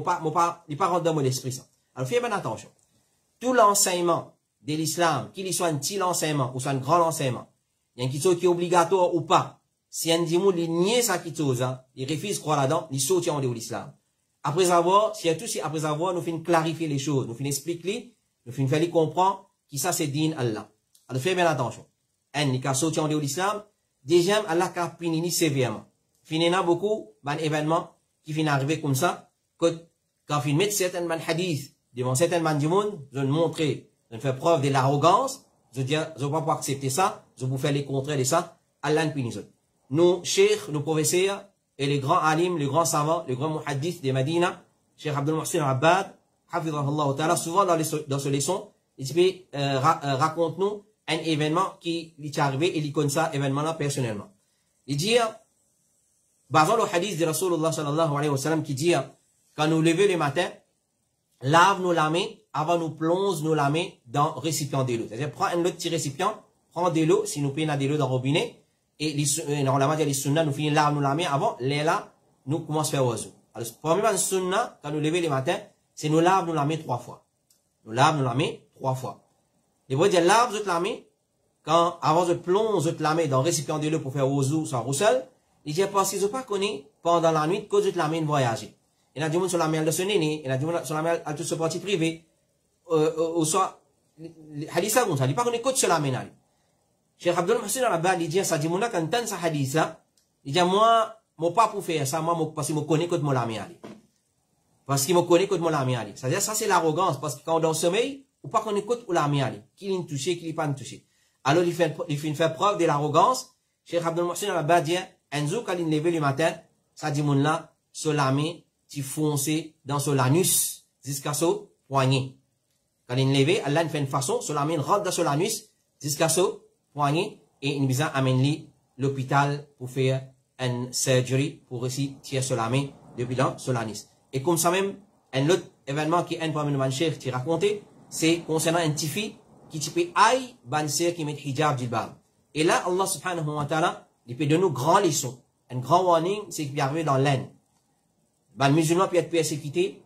Speaker 1: il pas rentrer dans mon esprit, ça. Alors, faites bien attention. Tout l'enseignement de l'islam, qu'il soit un petit enseignement, ou soit un grand enseignement, il y a une chose qui est obligatoire ou pas. Si un dimoun, il nie sa kitouza, il refuse de croire là-dedans, il saute en dehors de l'islam. Après avoir, nous finissons clarifier les choses, nous finissons expliquer, nous finissons faire comprendre qui ça c'est din Allah. Alors, faites bien attention. Un, il a sauté en dehors de l'islam. Deuxième, Allah a puni sévèrement. Finalement, beaucoup, événements qui finissent arriver comme ça, quand quand ils mettent certains hadiths devant certains man du monde, je montrer, je faire preuve de l'arrogance, je dis, je ne vais pas accepter ça, je vais vous faire les contraires de ça, Allah ne punit. Nos cheikhs, nos professeurs, et les grands alim, les grands savants, les grands muhaddiths de Medina, Cheikh Abdul Muhsin al-Abbad, hafidhahullah ta'ala, souvent dans ce leçon, il raconte-nous un événement qui lui est arrivé et il connaît ça événement-là personnellement. Il dit, basant le hadith de Rasulullah sallallahu alayhi wa sallam qui dit, quand nous levons le matin, lave nos mains avant nous plonge nos mains dans le récipient de l'eau. C'est-à-dire, prends un autre petit récipient, prends de l'eau, si nous payons de l'eau dans le robinet, et normalement, les sunnah, nous finissons lave nos mains avant, là, nous commençons à faire oiseau. Alors, premièrement, le sunnah, quand nous levons le matin, c'est nous lave nos mains 3 fois. Nous lave nos mains 3 fois. Il veut dire, lave votre main, quand, avant de plonger votre main dans le récipient de l'eau pour faire oiseau sans roussel, il dit, parce qu'ils n'ont pas connu pendant la nuit que votre main voyager. Il y a des gens sur la main de ce néné, il y a des gens sur la main de ce parti privé, ou soit, hadith ça, il dit pas qu'on est que sur la main. Cheikh Abdul Muhsin al-Abbad, il dit, ça dit, mon quand t'entends ce hadith là, il dit, moi, mon pas pour faire ça, moi, parce qu'il me connaît que mon main. Parce qu'il me connaît que mon main. C'est-à-dire, ça c'est l'arrogance, parce que quand on est dans le sommeil, ou pas qu'on écoute ou la main. Qui l'a touché, qui l'a pas touché. Alors, il fait faire preuve de l'arrogance. Cheikh Abdul Muhsin al-Abbad dit, un jour, quand il est levé le matin, ça dit, mon là, sur la main, tu foncé dans son anus jusqu'à son poignet. Quand il est levé, Allah fait une façon, sur la main rentre dans son anus jusqu'à son poignet et il nous amène l'hôpital pour faire une surgery pour aussi tirer sur la main depuis dans son anus. Et comme ça même, un autre événement qui est un parmi nos chefs qui raconté, c'est concernant un petit fille qui peut aïe banser qui met hijab jilbab. Et là, Allah subhanahu wa ta'ala, il peut donner une grande leçon. Un grand warning, c'est qu'il peut arriver dans l'Inde. Les musulmans peuvent être persécutés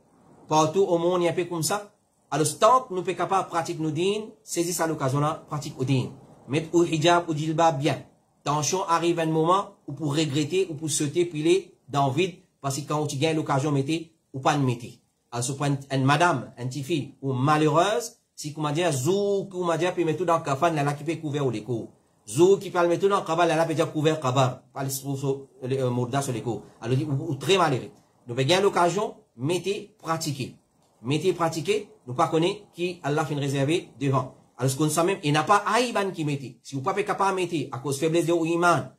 Speaker 1: partout au monde, il y a un peu comme ça. Alors, tant que nous sommes capables de pratiquer nos dînes, saisir à l'occasion-là, pratiquer nos dînes. Mettre au hijab ou jilbab bien. Attention, arrive un moment où pour regretter ou pour sauter, puis il est dans le vide, parce que quand tu gagnes l'occasion, mettez ou pas de mettez. Alors, si une madame, une petite fille, ou malheureuse, si comment dire, zou, comment dire, puis mettre tout dans le kafan, là, qui peut couvrir au l'écho. Zou, qui peut mettre tout dans le kabal, là, peut dire couvert kabar. Pas les mourdas sur l'écho. Alors, ou très malheureux. Nous avons gagné l'occasion, mettez, pratiquez. Mettez, pratiquez, nous pas connaître qui Allah fait réserver devant. Alors, ce qu'on sait même, il n'a pas aïban qui mettez. Si vous ne pouvez pas capable de mettre, à cause de faiblesse de l'iman,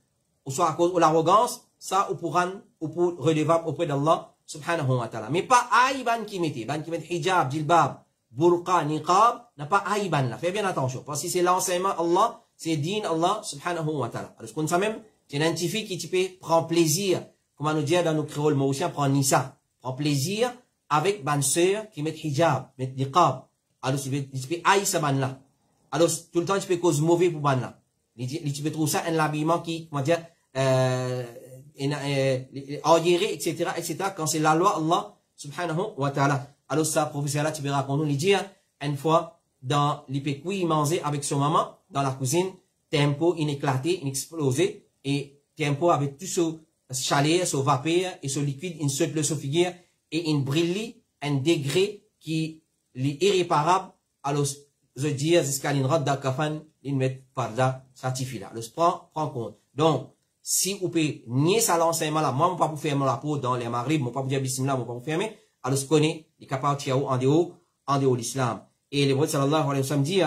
Speaker 1: ou soit à cause de l'arrogance, ça, ou pour relevable auprès d'Allah, subhanahu wa ta'ala. Mais pas aïban qui mettez. Ban qui met hijab, jilbab, burqa, niqab, n'a pas aïban là. Faites bien attention. Parce que c'est l'enseignement Allah, c'est din Allah, subhanahu wa ta'ala. Alors, ce qu'on sait même, c'est un petit fille qui prend plaisir. Comment nous dire dans nos créoles mauriciens, prend nissa. Prend plaisir avec ban sœur qui met hijab, met niqab. Alors, tu peux haïr ce ban là. Alors, tout le temps, tu peux cause mauvais pour ban là. Tu peux trouver ça un habillement qui, comment dire, arriéré, etc., quand c'est la loi Allah, subhanahu wa ta'ala. Alors, ça, professeur là, tu peux raconter, il dit, une fois, dans l'ipécoui, manger avec son maman, dans la cuisine, tempo, il éclaté, il explosé, et tempo avec tout ce chaleur, ce vapeur, et ce liquide, il saute le sous figure, et il brille un degré qui est irréparable. Alors, je dis, jusqu'à l'inrad d'Akafan, il met par là, certifié là. Alors, prends compte. Donc, si vous pouvez nier ça l'enseignement là, moi, je ne peux pas vous fermer la peau dans les maribs, je ne peux pas vous dire bismillah, je ne peux pas vous fermer. Alors, ce qu'on est, il est capable de tirer en dehors de l'islam. Et le prophète sallallahu alayhi wa sallam dit,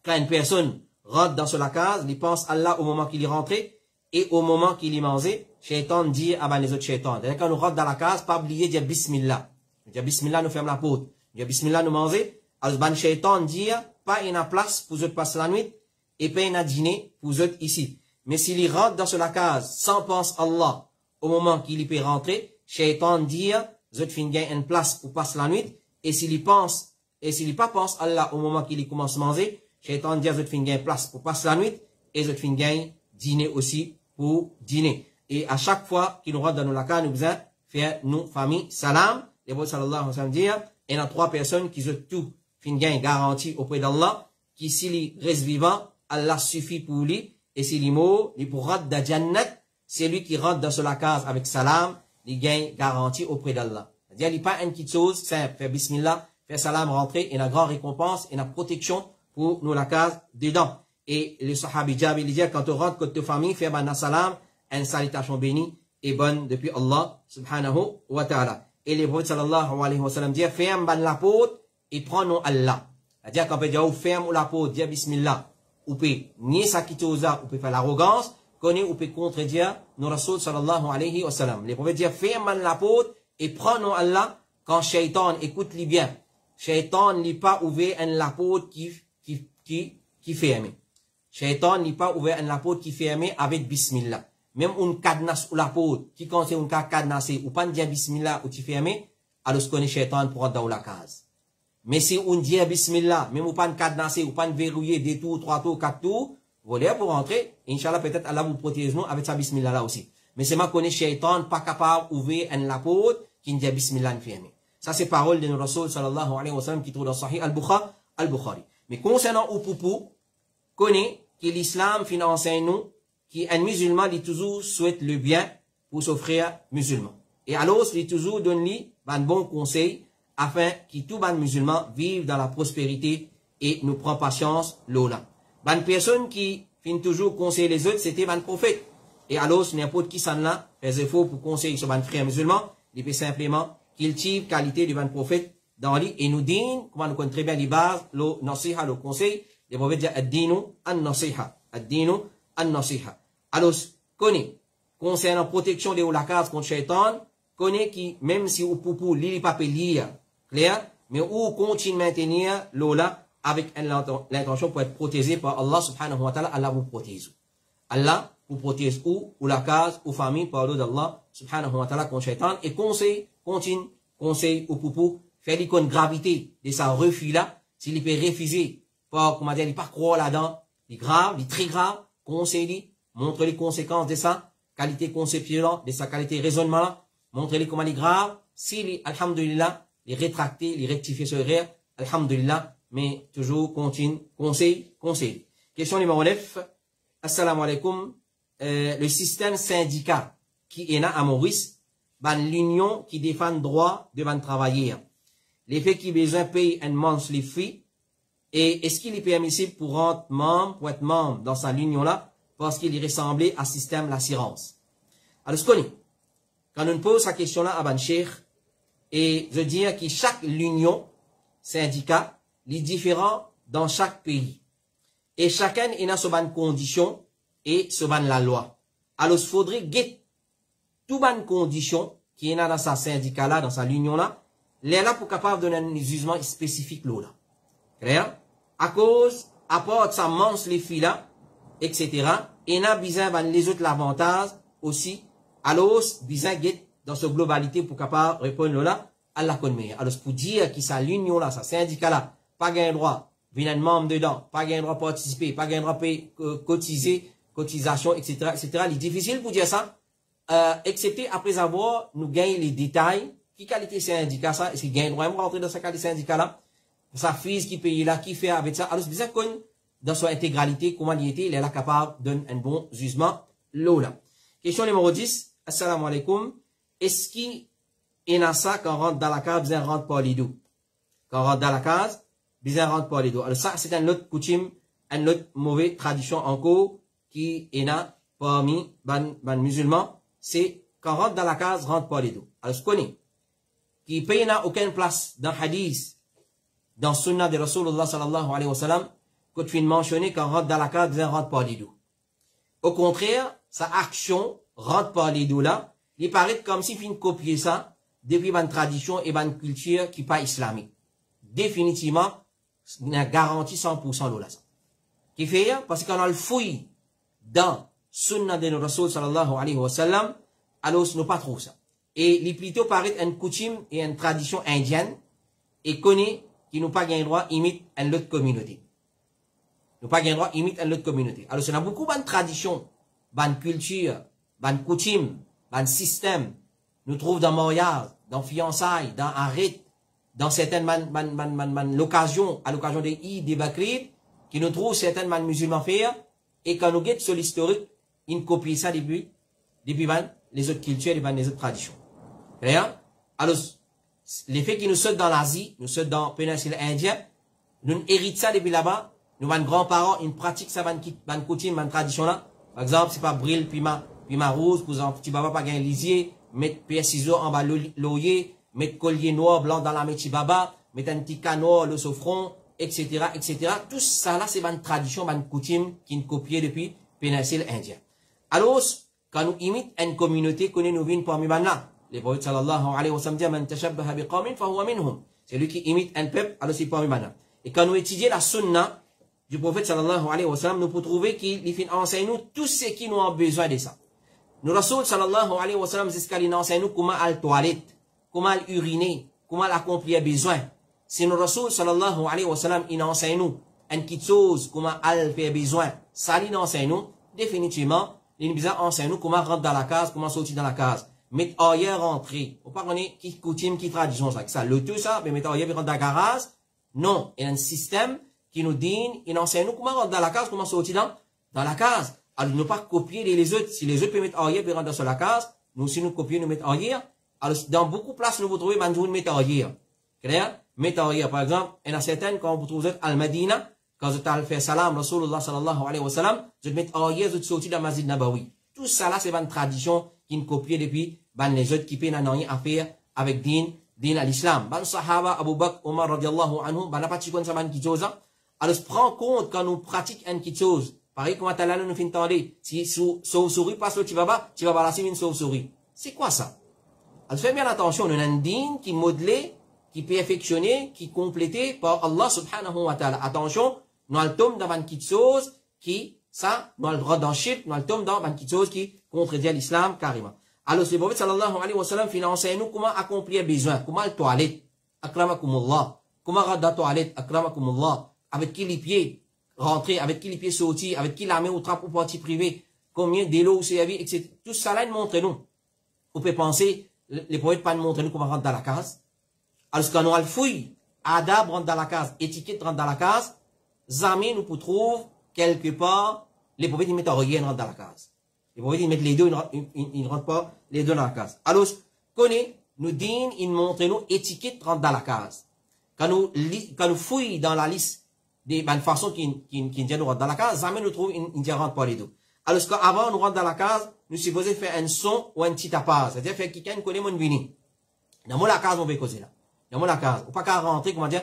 Speaker 1: quand une personne rentre dans la case, il pense à Allah au moment qu'il est rentré, et au moment qu'il est mangé, Shaitan dit à les autres shaitans. C'est-à-dire quand nous rentrons dans la case, pas oublier de dire bismillah. Dire bismillah, nous fermons la porte. Dire bismillah, nous manger. Alors, ban Shaitan dit, pas une place pour eux passer la nuit, et pas une dîner pour eux ici. Mais s'il rentre dans la case, sans penser Allah, au moment qu'il peut rentrer, Shaitan dit, vous fin gagne une place pour passer la nuit, et s'il pense, et s'il pas pense Allah au moment qu'il commence à manger, Shaitan dit, vous fin gagne une place pour passer la nuit, et vous fin gagne dîner aussi pour dîner. Et à chaque fois qu'il rentre dans la case, nous besoin faire nous famille salam. Et vous sallallahu alayhi wa sallam dit, il y a 3 personnes qui ont tout fin gagne garantie auprès d'Allah, qui s'il reste vivant, Allah suffit pour lui, et s'il est mort, il pourra rentrer dans Jannat, c'est lui qui rentre dans la case avec salam, il gagne garantie auprès d'Allah. C'est-à-dire, il n'y a pas une petite chose simple, faire bismillah, faire salam, rentrer, et la grande récompense, et la protection pour nous la case dedans. Et le sahabi Jabir, il dit, quand on rentre côté famille, faire ban salam, une salutation bénie et bonne depuis Allah, subhanahu wa ta'ala. Et les prophètes sallallahu alayhi wa sallam disent, ferme ban la porte et prends nom Allah. C'est-à-dire qu'on peut dire, ou ferme la porte, dire bismillah, ou peut nier sa kitosa, ou peut faire l'arrogance, connaît ou peut contredire nos Rasul sallallahu alayhi wa sallam. Les prophètes disent, ferme ban la porte et prends nom Allah quand Shaitan écoute-les bien. Shaitan n'est pas ouvert à la porte qui ferme. Shaitan n'est pas ouvert à la porte qui ferme avec bismillah. Même un cadenas ou la porte, qui conseille un cas cadenassé, ou pas dire bismillah ou tu fermes, alors ce qu'on est Shaitan pour dans la case. Mais si on dit bismillah, même ou pas cadenassé, ou pas verrouillé, 2 tours, 3 tours, 4 tours, vous voulez pour rentrer, Inch'Allah, peut-être Allah vous protège nous avec sa bismillah là aussi. Mais c'est ma connaît Shaitan pas capable d'ouvrir à la porte qui dit bismillah ferme. Ça c'est parole de nos Rasul sallallahu alayhi wa sallam qui trouve dans Sahih al-Bukhari. Mais concernant au poupou, connaît que l'islam enseigne nous qu'un musulman il toujours souhaite le bien pour son frère musulman. Et alors il toujours donne lui un bon conseil afin que tout ban musulman vive dans la prospérité et nous prend patience l'ola. Ban personne qui finit toujours conseiller les autres, c'était ban prophète. Et alors n'importe qui s'en là faisait faux pour conseiller son ban frère musulman, il peut simplement cultive qualité du ban prophète dans lui et nous dit comment nous connaissons très bien les bases, le nasiha, le conseil, les prophètes disent ad-dinu an-nasiha, ad-dinu an-nasiha. Alors, connaît, concernant protection des oulakas contre Shaitan, connaît qui, même si ou poupou, l'île pas peut lire, clair, mais ou continue maintenir l'ola avec l'intention pour être protégé par Allah subhanahu wa ta'ala, Allah vous protège. Allah vous protège ou oulakas, ou famille par l'eau d'Allah subhanahu wa ta'ala contre Shaitan, et conseil, continue, conseil ou poupou, faire l'icône gravité de sa refus là, s'il peut refuser, par, comment dire, il pas croire là-dedans, il est grave, il est très grave, conseil, montre les conséquences de ça, qualité conceptuelle, de sa qualité raisonnement, montre les comment il est grave, s'il, alhamdulillah, les rétracter, les rectifier sur erreur, alhamdulillah, mais toujours continue, conseil. Question numéro 9, assalamu alaikum, le système syndicat qui est là à Maurice, l'union qui défend le droit de travailler. L'effet qui besoin paye un monthly fee, et est-ce qu'il est permissible pour être membre dans sa union là, parce qu'il est ressemblé à système l'assurance. Alors, ce qu'on est, quand on pose cette question-là à Ban Cheikh, et je dis que chaque union, syndicat, est différent dans chaque pays. Et chacun est dans son condition et son la loi. Alors, il faudrait guetter tout bonne condition qui est dans sa syndicat là, dans sa union là, les là pour capable de donner un jugement spécifique là. Clair? À cause, à part sa manche les filles là, etc. Et n'a besoin les autres avantages aussi. Alors, besoin get dans sa globalité pour capable répondre là à la connerie. Alors, pour dire qu'il sa l'union là, sa syndicat là, pas gain droit, venir un membre dedans, pas gain droit participer, pas gain droit payer, cotiser, cotisation, etc., etc. Il est difficile pour dire ça, excepté après avoir nous gagné les détails, qui qualité syndicat ça, est-ce qu'il gagne droit de rentrer dans sa qualité syndicat là, sa fille qui paye là, qui fait avec ça. Alors, c'est bizarre qu'on dans son intégralité, comment il était, il est là capable de donner un bon jugement, là. Question numéro 10, assalamu alaikum. Est-ce qu'il y a ça quand on rentre dans la case, bien rentre par les deux? Quand on rentre dans la case, bien rentre par les deux. Alors ça, c'est un autre coutume, une autre mauvaise tradition encore, qui est là parmi les musulmans, c'est quand on rentre dans la case, rentre par les deux. Alors ce qu'on est, qui paye n'a aucune place dans hadith, dans sunnah de Rasulullah sallallahu alayhi wa sallam, que tu viens de mentionner quand rentre dans la case, bien rentre par les deux. Au contraire, sa action rentre par les deux là, il paraît comme si il copier ça depuis une tradition et une culture qui n'est pas islamique. Définitivement, il a garanti 100% de là. Qui fait, parce qu'on a le fouille dans sunnah de notre Rasul sallallahu alayhi wa sallam, alors ce n'est pas trop ça. Et il plutôt paraît une coutume et une tradition indienne et connaît qui n'ont pas gagné droit imite une autre communauté. Nous pas gagné droit imite une autre communauté. Alors, il y a beaucoup de traditions, de culture, de coutumes, de système. Nous trouvons dans mariage, dans fiançailles, dans un rite, dans certaines l'occasion, à l'occasion des Eid, des Bakrid, qui nous trouvent certaines musulmans faire, et quand nous guettons sur l'historique, ils copient ça depuis les autres cultures et les autres traditions. Clair? Alors, les faits qui nous sortent dans l'Asie, nous sortent dans la péninsule indienne, nous héritons ça depuis là-bas. Nous, nos grands-parents, ils pratiquent ça, une coutume, une tradition là. Par exemple, c'est pas brille, puis ma rose, pour exemple, tu vas pas gagner lisier, mettre pierre ciseaux en bas l'oyer, mettre collier noir, blanc dans la métier baba, mettre un petit canot, le sofron, etc., etc. Tout ça là, c'est une tradition, une coutume qui est copiée depuis péninsule indienne. Alors, quand nous imitons une communauté, qu'on nous vient parmi là, les prophètes sallallahu alayhi wa sallam disent, man tashabbaha biqawmin fahuwa minhum. C'est lui qui imite un peuple, alors c'est parmi là. Et quand nous étudions la sunna du prophète sallallahu alayhi wa sallam, nous pouvons trouver qu'il enseigne nous tout ce qui nous a besoin de ça. Nous Rasoul sallallahu alayhi wa sallam, c'est ce qu'il enseigne nous comment aller toilette, comment uriner, comment accomplir besoin. Si nous Rasoul sallallahu alayhi wa sallam, il enseigne nous une petite chose, comment aller faire besoin, ça il enseigne nous, définitivement, il nous enseigne nous comment rentrer dans la case, comment sortir dans la case. Mettre ailleurs rentrer. Faut pas qu'on ait qui coutume, qui tradition, ça. Le tout ça, mais mettre ailleurs rentrer dans la garage. Non. Il y a un système qui nous dit, il enseigne nous comment rentrer dans la case, comment sortir dans la case. Alors, ne pas copier les autres. Si les autres peuvent mettre ailleurs, peuvent rentrer dans la case, nous aussi nous copier, nous mettre ailleurs. Alors, dans beaucoup de places, nous vous trouvez, nous mettre ailleurs. Clair? Mettre ailleurs. Par exemple, il y en a certaines, quand vous trouvez Al-Madina, quand vous allez faire salam, Rasulullah sallallahu alayhi wa sallam, vous mettez ailleurs, vous sortir dans la Masjid Nabawi. Tout ça là, c'est une tradition qui est copiée depuis, les autres qui peuvent rien à faire avec din à l'islam. Ban sahaba, Abu Bakr, Omar radiallahu anhu, n'a pas de ça, qui chose. Alors, prends compte quand nous pratiquons une petite chose. Pareil, comment t'as là, nous finissons parler. Si sauve-souris passe le tibaba là, c'est une sauve-souris. C'est quoi ça? Alors, fais bien attention, nous avons un din qui est modelé, qui est perfectionné, qui est complété par Allah subhanahu wa ta'ala. Attention, nous allons dans une petite chose qui, ça, nous allons dans shirk, nous allons dans une petite chose qui contredit l'islam carrément. Alors, c'est le prophète sallallahu alayhi wa sallam enseigne nous comment accomplir besoin, comment le toilette, akramakumullah, comment rentrer dans la toilette, akramakumullah, avec qui les pieds rentrer, avec qui les pieds sortir, avec qui la main au trappe ou partie privée, combien d'élo ou servi, etc. Tout ça là, il montre nous. On peut penser, les prophètes pas nous montrer nous comment rentrer dans la case. Alors, quand nous allons fouiller, adab rentre dans la case, étiquette rentre dans la case, jamais nous pouvons trouver quelque part, les prophètes ils mettent rien rentre dans la case. Les prophètes ils mettent les deux, ils ne rentrent pas les deux dans la case. Alors, connaît, nous disons, ils montrent nous, étiquette rentre dans la case. Quand nous fouillons dans la liste des façons qui nous rentrent dans la case, jamais nous trouvons, ils ne rentrent pas les deux. Alors, avant nous rentre dans la case, nous supposons faire un son ou un petit tapage. C'est-à-dire, faire quelqu'un connaît mon vini. Dans la case, on va causer là. Dans la case. On pas qu'à rentrer, comment dire,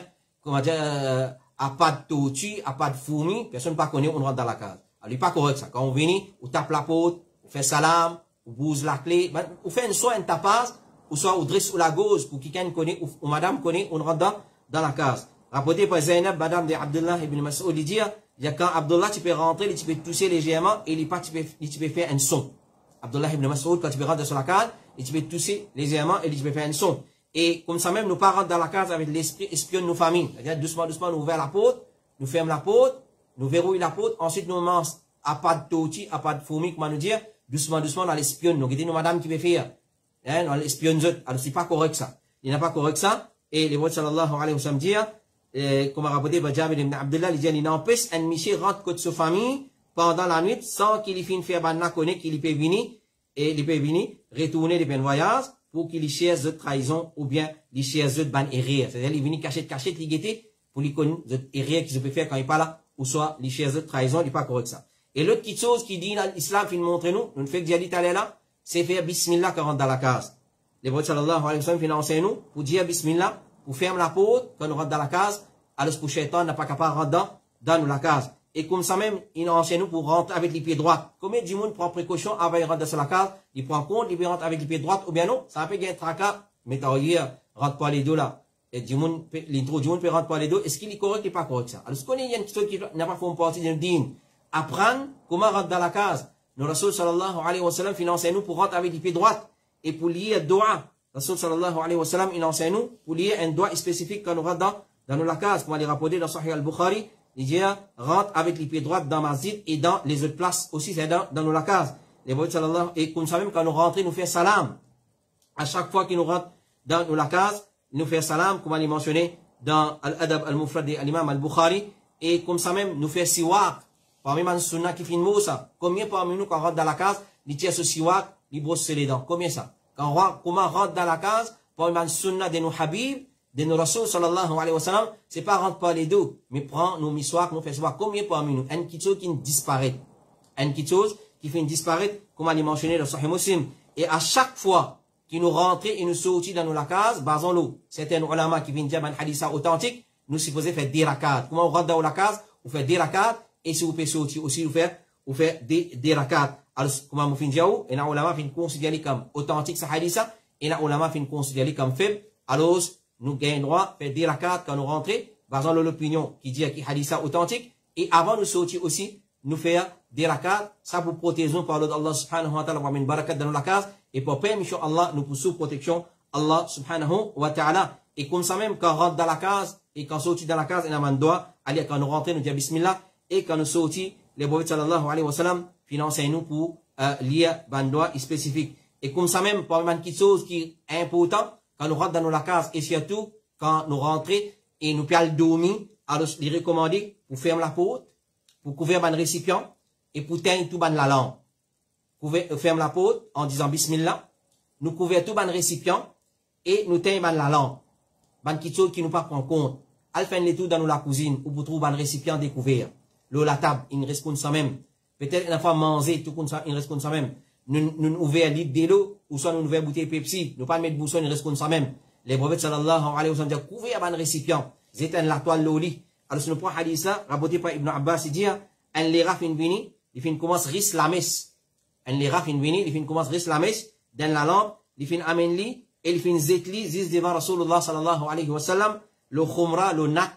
Speaker 1: à pas de tortue, à pas de fourmi, personne ne pas connaît, on rentre dans la case. Alors, il n'est pas correct ça. Quand on vient, on tape la porte, on fait salam, on bouse la clé, on fait soit un tapage, ou soit on dresse ou la gauche, pour quelqu'un connaît, ou madame connaît, on rentre dans la case. Rapporté par Zainab, madame de Abdullah ibn Mas'ud, il dit, il y a quand Abdullah, tu peux rentrer, tu peux tousser légèrement, et tu peux faire un son. Abdullah ibn Mas'ud, quand tu peux rentrer sur la case, tu peux tousser légèrement, et tu peux faire un son. Et comme ça même, nous pas rentrer dans la case avec l'esprit espion de nos familles. C'est-à-dire, doucement, nous ouvrons la porte, nous fermons la porte, nous verrouillons la porte, ensuite nous mange à pas de tortue, à pas de fourmi, comment nous dire, doucement, dans l'espion. Nous disons, madame qui veut faire, hein, dans l'espion. Alors, c'est pas correct ça. Il n'est pas correct ça. Et les prophètes sallallahu alayhi wa sallam dire, comme a rapporté par Jabir ibn Abdullah, il dit, il n'empêche un monsieur rentre côté sa famille pendant la nuit sans qu'il finisse faire banna connaît qu'il peut venir, et il peut venir retourner des peines voyage pour qu'il cherche de trahison ou bien il cherche de ban erreur. C'est-à-dire, il vient cacher, il guetter pour lui connaître de erreur qu'il peut faire quand il n'est pas là, ou soit il cherche de trahison, il n'est pas correct ça. Et l'autre petite chose qui dit dans l'islam, il montre nous, nous fait que dit là, c'est faire bismillah quand on rentre dans la case. Les prophètes sallallahu alayhi wa sallam financent nous pour dire bismillah, pour fermer la porte quand on rentre dans la case, alors que le shaitan n'a pas capable de rentrer dans la case. Et comme ça même, il enseigne nous pour rentrer avec les pieds droits. Combien du monde prend précaution avant de rentrer dans la case, il prend compte, il peut rentrer avec les pieds droits, ou bien non, ça peut gagner un tracas, mais t'as hier, rentre pas les deux là. Et du monde, l'intro du monde peut rentrer pas les deux. Est-ce qu'il est correct ou pas correct ça? Alors, ce qu'on est, il y a une chose qui n'a pas fait partie d'un dîme. Apprendre comment rentrer dans la case. Nous, Rasul sallallahu alayhi wa sallam, il enseigne nous pour rentrer avec les pieds droits et pour lier un doigt. Rasul sallallahu alayhi wa sallam, il enseigne nous pour lier un doigt spécifique quand nous rentrons dans la case. Comme on l'a rapporté dans Sahih al-Bukhari, il dit, rentre avec les pieds droits dans Masjid et dans les autres places aussi, c'est dans la case. Les prophètes sallallahu, et comme ça même, quand nous rentrons, nous fait salam. À chaque fois qu'il nous rentre dans la case, nous fait salam, comme on l'a mentionné dans Al-Adab al-Mufrad de l'imam al-Bukhari, et comme ça même, nous fait siwak. Parmi les sunnah qui finissent mot ça. Combien parmi nous, quand on rentre dans la case, il tire ce siwak, il brosse les dents. Combien ça? Quand comment rentre dans la case, parmi les sunnah de nos habib, de nos rasul sallallahu alayhi wa sallam, c'est pas rentre par les deux, mais prend nos miswak, nous fait siwak. Combien parmi nous? Une petite chose qui disparaît. Une petite chose qui fait disparaître, comme on l'a mentionné dans Sahih Muslim. Et à chaque fois qui nous rentre et nous sortit dans la case, basons l'eau. Certains ulama qui viennent dire un hadith authentique, nous supposons faire des rakats. Comment on rentre dans la case? On fait des rakats, et si vous pouvez sortir aussi, vous faire des rakats. Alors, comment vous finissez où? Et les ulama finissent considérer comme authentique ce hadith, et les ulama finissent considérer comme faible. Alors, nous gagnons droit faire des rakats quand nous rentrons, basons l'opinion qui dit qu'il hadith authentique, et avant de sortir aussi, nous faire des rakats, ça pour protéger par l'ordre d'Allah subhanahu wa ta'ala, pour une barakat dans la case, et pour permettre Allah, nous pour sous protection Allah subhanahu wa ta'ala. Et comme ça même, quand on rentre dans la case, et quand on sortit dans la case, et on doit aller, quand nous rentrons, nous dire bismillah, et quand nous sortis, les prophètes sallallahu alayhi wa sallam, financez nous pour lire un doigt spécifique. Et comme ça même, pour une chose qui est important, quand nous rentrons dans la case, et surtout, quand nous rentrons, et nous pouvons dormir, alors, il est recommandé pour fermer la porte, pour couvrir un récipient, et pour teindre tout la lampe. Ferme la porte en disant bismillah, nous couvrons tout le récipient, et nous teindre la lampe. Ban kitso qui nous pas prend compte. Al fin les tout dans la cuisine, ou pour trouver un récipient découvert. L'eau la table, il reste comme ça même. Peut-être une fois manger, tout comme ça, il reste comme ça même. Nous ouvrons un litre de l'eau, ou soit nous ouvrons bouteille Pepsi, nous pas mettre bouchon, il reste comme ça même. Les prophètes sallallahu alayhi wa sallam disent, couvrir un récipient. Zéteindre la toile l'eau lit. Alors, si nous prenons hadith là, rapporté par Ibn Abbas, il dit, un lera fin vini, il fin commence ris la messe. Un lera fin vini, il fin commence ris la messe, dans la lampe, il fin amène li, et il fin zetli, zis devant Rasulullah sallallahu alayhi wa sallam, le khumra, le nat,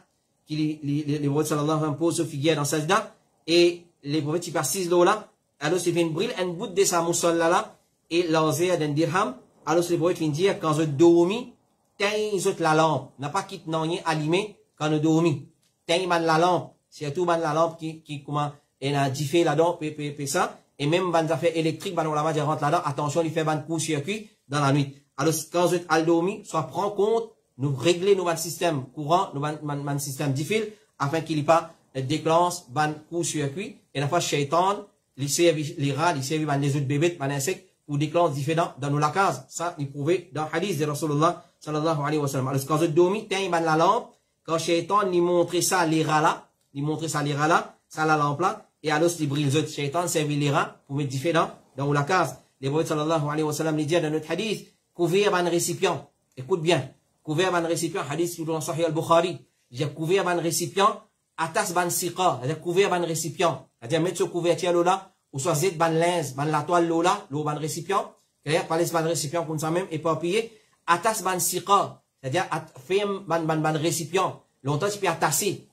Speaker 1: qui les prophètes sallallahu alayhi wa sallam posent figure dans sajda, et les prophètes qui passent l'eau là, alors il fin brille un bout de sa moussalla là, et l'azéa d'un dirham, alors les prophètes fin dire, quand je dormis, t'es la lampe, n'a pas quitté non allumé, quand je dormis. T'es la lampe, c'est tout la lampe qui comment, elle a diffé là-dedans, ça, et même ban affaires électriques, ban on la rentre là-dedans, attention, il fait ban court-circuit dans la nuit. Alors, quand vous êtes al dormi, soit prend compte, nous régler nos système courant, nos système difficile, afin qu'il n'y ait pas déclenche ban court-circuit, et la fois, shaitan, les servi les rats, les servi les autres bébés, ban insectes, ou déclenche différent dans nos la case. Ça, il prouvé dans le hadith de Rasulullah, sallallahu alayhi wa sallam. Alors, quand vous êtes dormi, t'es la lampe, quand shaitan lui montre ça, les rats là, ça la lampe là, et alors, il brille les autres shaitan, servi les rats, pour mettre différent dans la case. Les prophètes sallallahu alayhi wa sallam, les dit dans notre hadith, couvrir un récipient. Écoute bien. Couvrir un récipient, hadith qui est dans Sahih al-Bukhari. J'ai couvrir un récipient, atas ban siqa, c'est-à-dire couvrir un récipient. C'est-à-dire mettre ce couverture là, ou soit zed ban linge, ban la toile là, l'eau ban récipient. C'est-à-dire parler ban récipient comme ça même, éparpillé. Atas ban siqa, c'est-à-dire faire ban récipient. Longtemps tu peux atasser.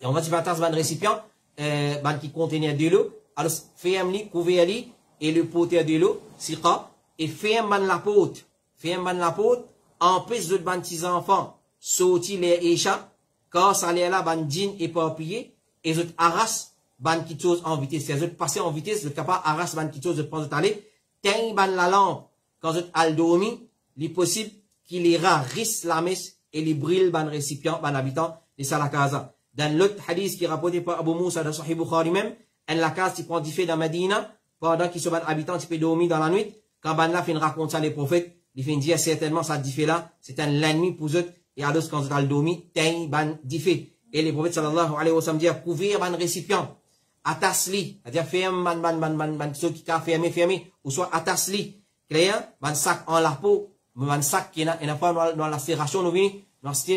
Speaker 1: Et on va tu peux atasser ban récipient, ban qui contenait de l'eau. Alors, faire couvrir li, et le poter de l'eau, siqa, et faire ban la pote. Faire ban la pote, empêche de ban petits enfants, sortir les échats, quand ça allait là, ban djinn éparpillé, et ils arrachent ban qui chose en vitesse. C'est eux passer en vitesse, ils capable arrache ban qui chose de prendre aller, teint ban la lampe, quand ils al dormi, il est possible qu'il ira ris la messe, et il brille ban récipient, ban habitant, de Salakaza. Dans l'autre hadith qui est rapporté par Abu Moussa dans Sahih Bukhari même, en la case qui prend du fait dans Medina, pendant qu'ils sont ban habitants, qui peut dormir dans la nuit, quand ban là fin raconte ça les prophètes, il fin dire certainement ça dit fait là, c'est un l'ennemi pour eux, et alors quand ils ont le dormi, teint ban dit fait. Et les prophètes sallallahu alayhi wa sallam disent, couvrir ban récipient, atasli, c'est-à-dire ferme ban ceux qui a fermé, ou soit atasli, clair, ban sac en la peau, ban sac qui n'a pas dans la serration, nous venons,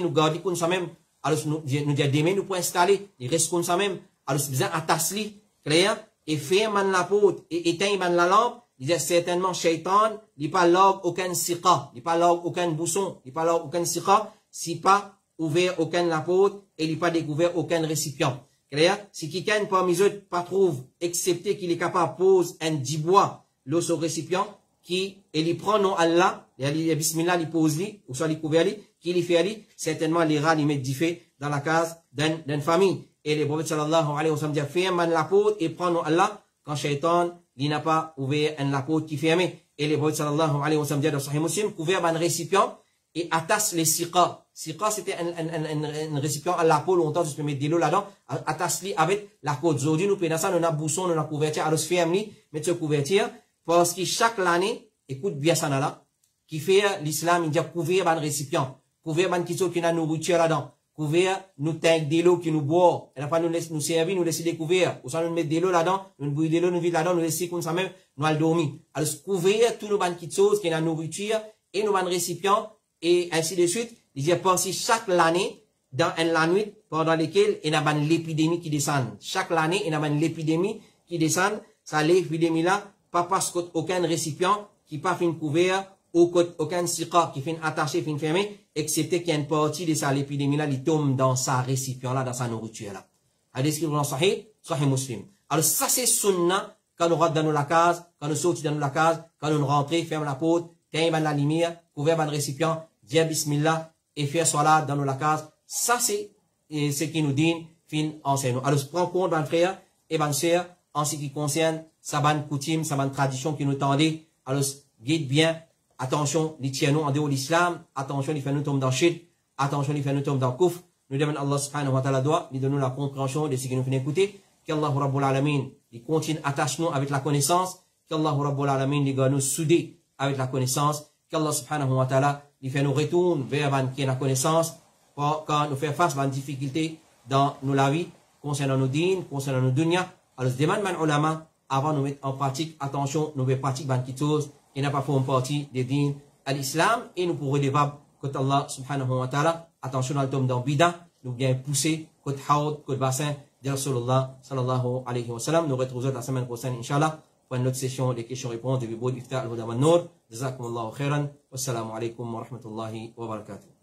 Speaker 1: nous garder comme ça même, alors nous disons demain nous pouvons installer, il reste comme ça même, alors c'est besoin atasli, clair, et ferme la peau, et éteindre la lampe, il dit certainement shaitan, il n'y a pas log aucun siqa, il n'y a pas log aucun bousson, il n'y a pas log aucun siqa, si pas ouvert aucun la porte, et il n'y a pas découvert aucun récipient. Clair? Si quelqu'un parmi eux pas trouve, excepté qu'il est capable de poser un dibois, l'eau sur récipient, qui, et il prend non Allah, il dit bismillah, il pose lui, ou soit il couvert lui, qui il fait lui, certainement les rats, ils mettent du fait dans la case d'une famille. Et les prophètes sallallahu alayhi wa sallam disent, ferme la porte et prend non Allah, quand shaitan, il n'a pas ouvert un la porte qui fermé. Et les prophètes sallallahu alayhi wa sallam disent dans Sahih Muslim, couvert un récipient et attache les siqa. Siqa, c'était un récipient à la peau, longtemps, tu peux mettre de l'eau là-dedans, attache-li avec la côte. Aujourd'hui, nous prenons ça, nous avons bousson, nous avons couverture, alors ferme-li, mettre ce couverture, parce que chaque année, écoute bien ça là, qui fait l'islam, il dit couvrir un récipient, couvrir un qui a nourriture là-dedans, couvert, nous tank de l'eau qui nous boit. Et après, nous servir, nous laisser découvert. Ou ça, nous mettre de l'eau là-dedans, nous bouillir de l'eau, nous vivre là-dedans, nous laisser comme ça même, nous allons dormir. Alors, couvert, tous nos bonnes petites choses, qui est la nourriture, et nos bonnes récipients, et ainsi de suite. Il dit, penser chaque année, dans la nuit, pendant laquelle il y a l'épidémie qui descend. Chaque année, il y a l'épidémie qui descend. Ça, l'épidémie là, pas parce qu'aucun récipient qui pas fin couvert, ou aucun siqa qui fin attaché, fin fermé, excepté qu'il y a une partie de ça, l'épidémie là, il tombe dans sa récipient là, dans sa nourriture là. Hadith qui dans Sahih Muslim. Alors ça c'est sunna, quand nous rentrons dans la case, quand nous sortons dans la case, quand nous rentrons, ferme la porte, teint la lumière, couvert le récipient, dire bismillah, et faire salat dans la case. Ça c'est ce qui nous dit, fin enseigne. Alors prends compte, mon frère et ma sœur, en ce qui concerne sa bonne coutume, sa bonne tradition qui nous tendait. Alors guide bien. Attention, les tiens-nous en dehors de l'islam. Attention, les fait-nous tomber dans le shirk. Attention, les fait-nous tomber dans le kufr. Nous demandons Allah subhanahu wa ta'ala doit, nous donnons la compréhension de ce qui nous fait écouter. Qu'Allah Rabbul Alamin, il continue attache-nous avec la connaissance. Qu'Allah Rabbul Alamin, il nous souder avec la connaissance. Qu'Allah subhanahu wa ta'ala, il fait nous retourner vers la connaissance. Quand nous faisons face à une difficulté dans la vie, concernant nos dînes, concernant nos dunya. Alors, je demande aux ulama, avant de nous mettre en pratique, attention, nous faisons pratique de petites choses. Il n'a pas fait une partie des dînes à l'islam et nous pourrons débattre côté Allah subhanahu wa ta'ala. Attention dans le tome dans Bida, nous bien pousser côté Haoud, côté bassin de Rasulullah sallallahu alayhi wa sallam. Nous retrouvons la semaine prochaine, Inch'Allah, pour une autre session des questions-réponses de Bibo d'Ifta al-Huda wa Nour. Jazakumullahu khairan. Wassalamu alaikum wa rahmatullahi wa barakatuh.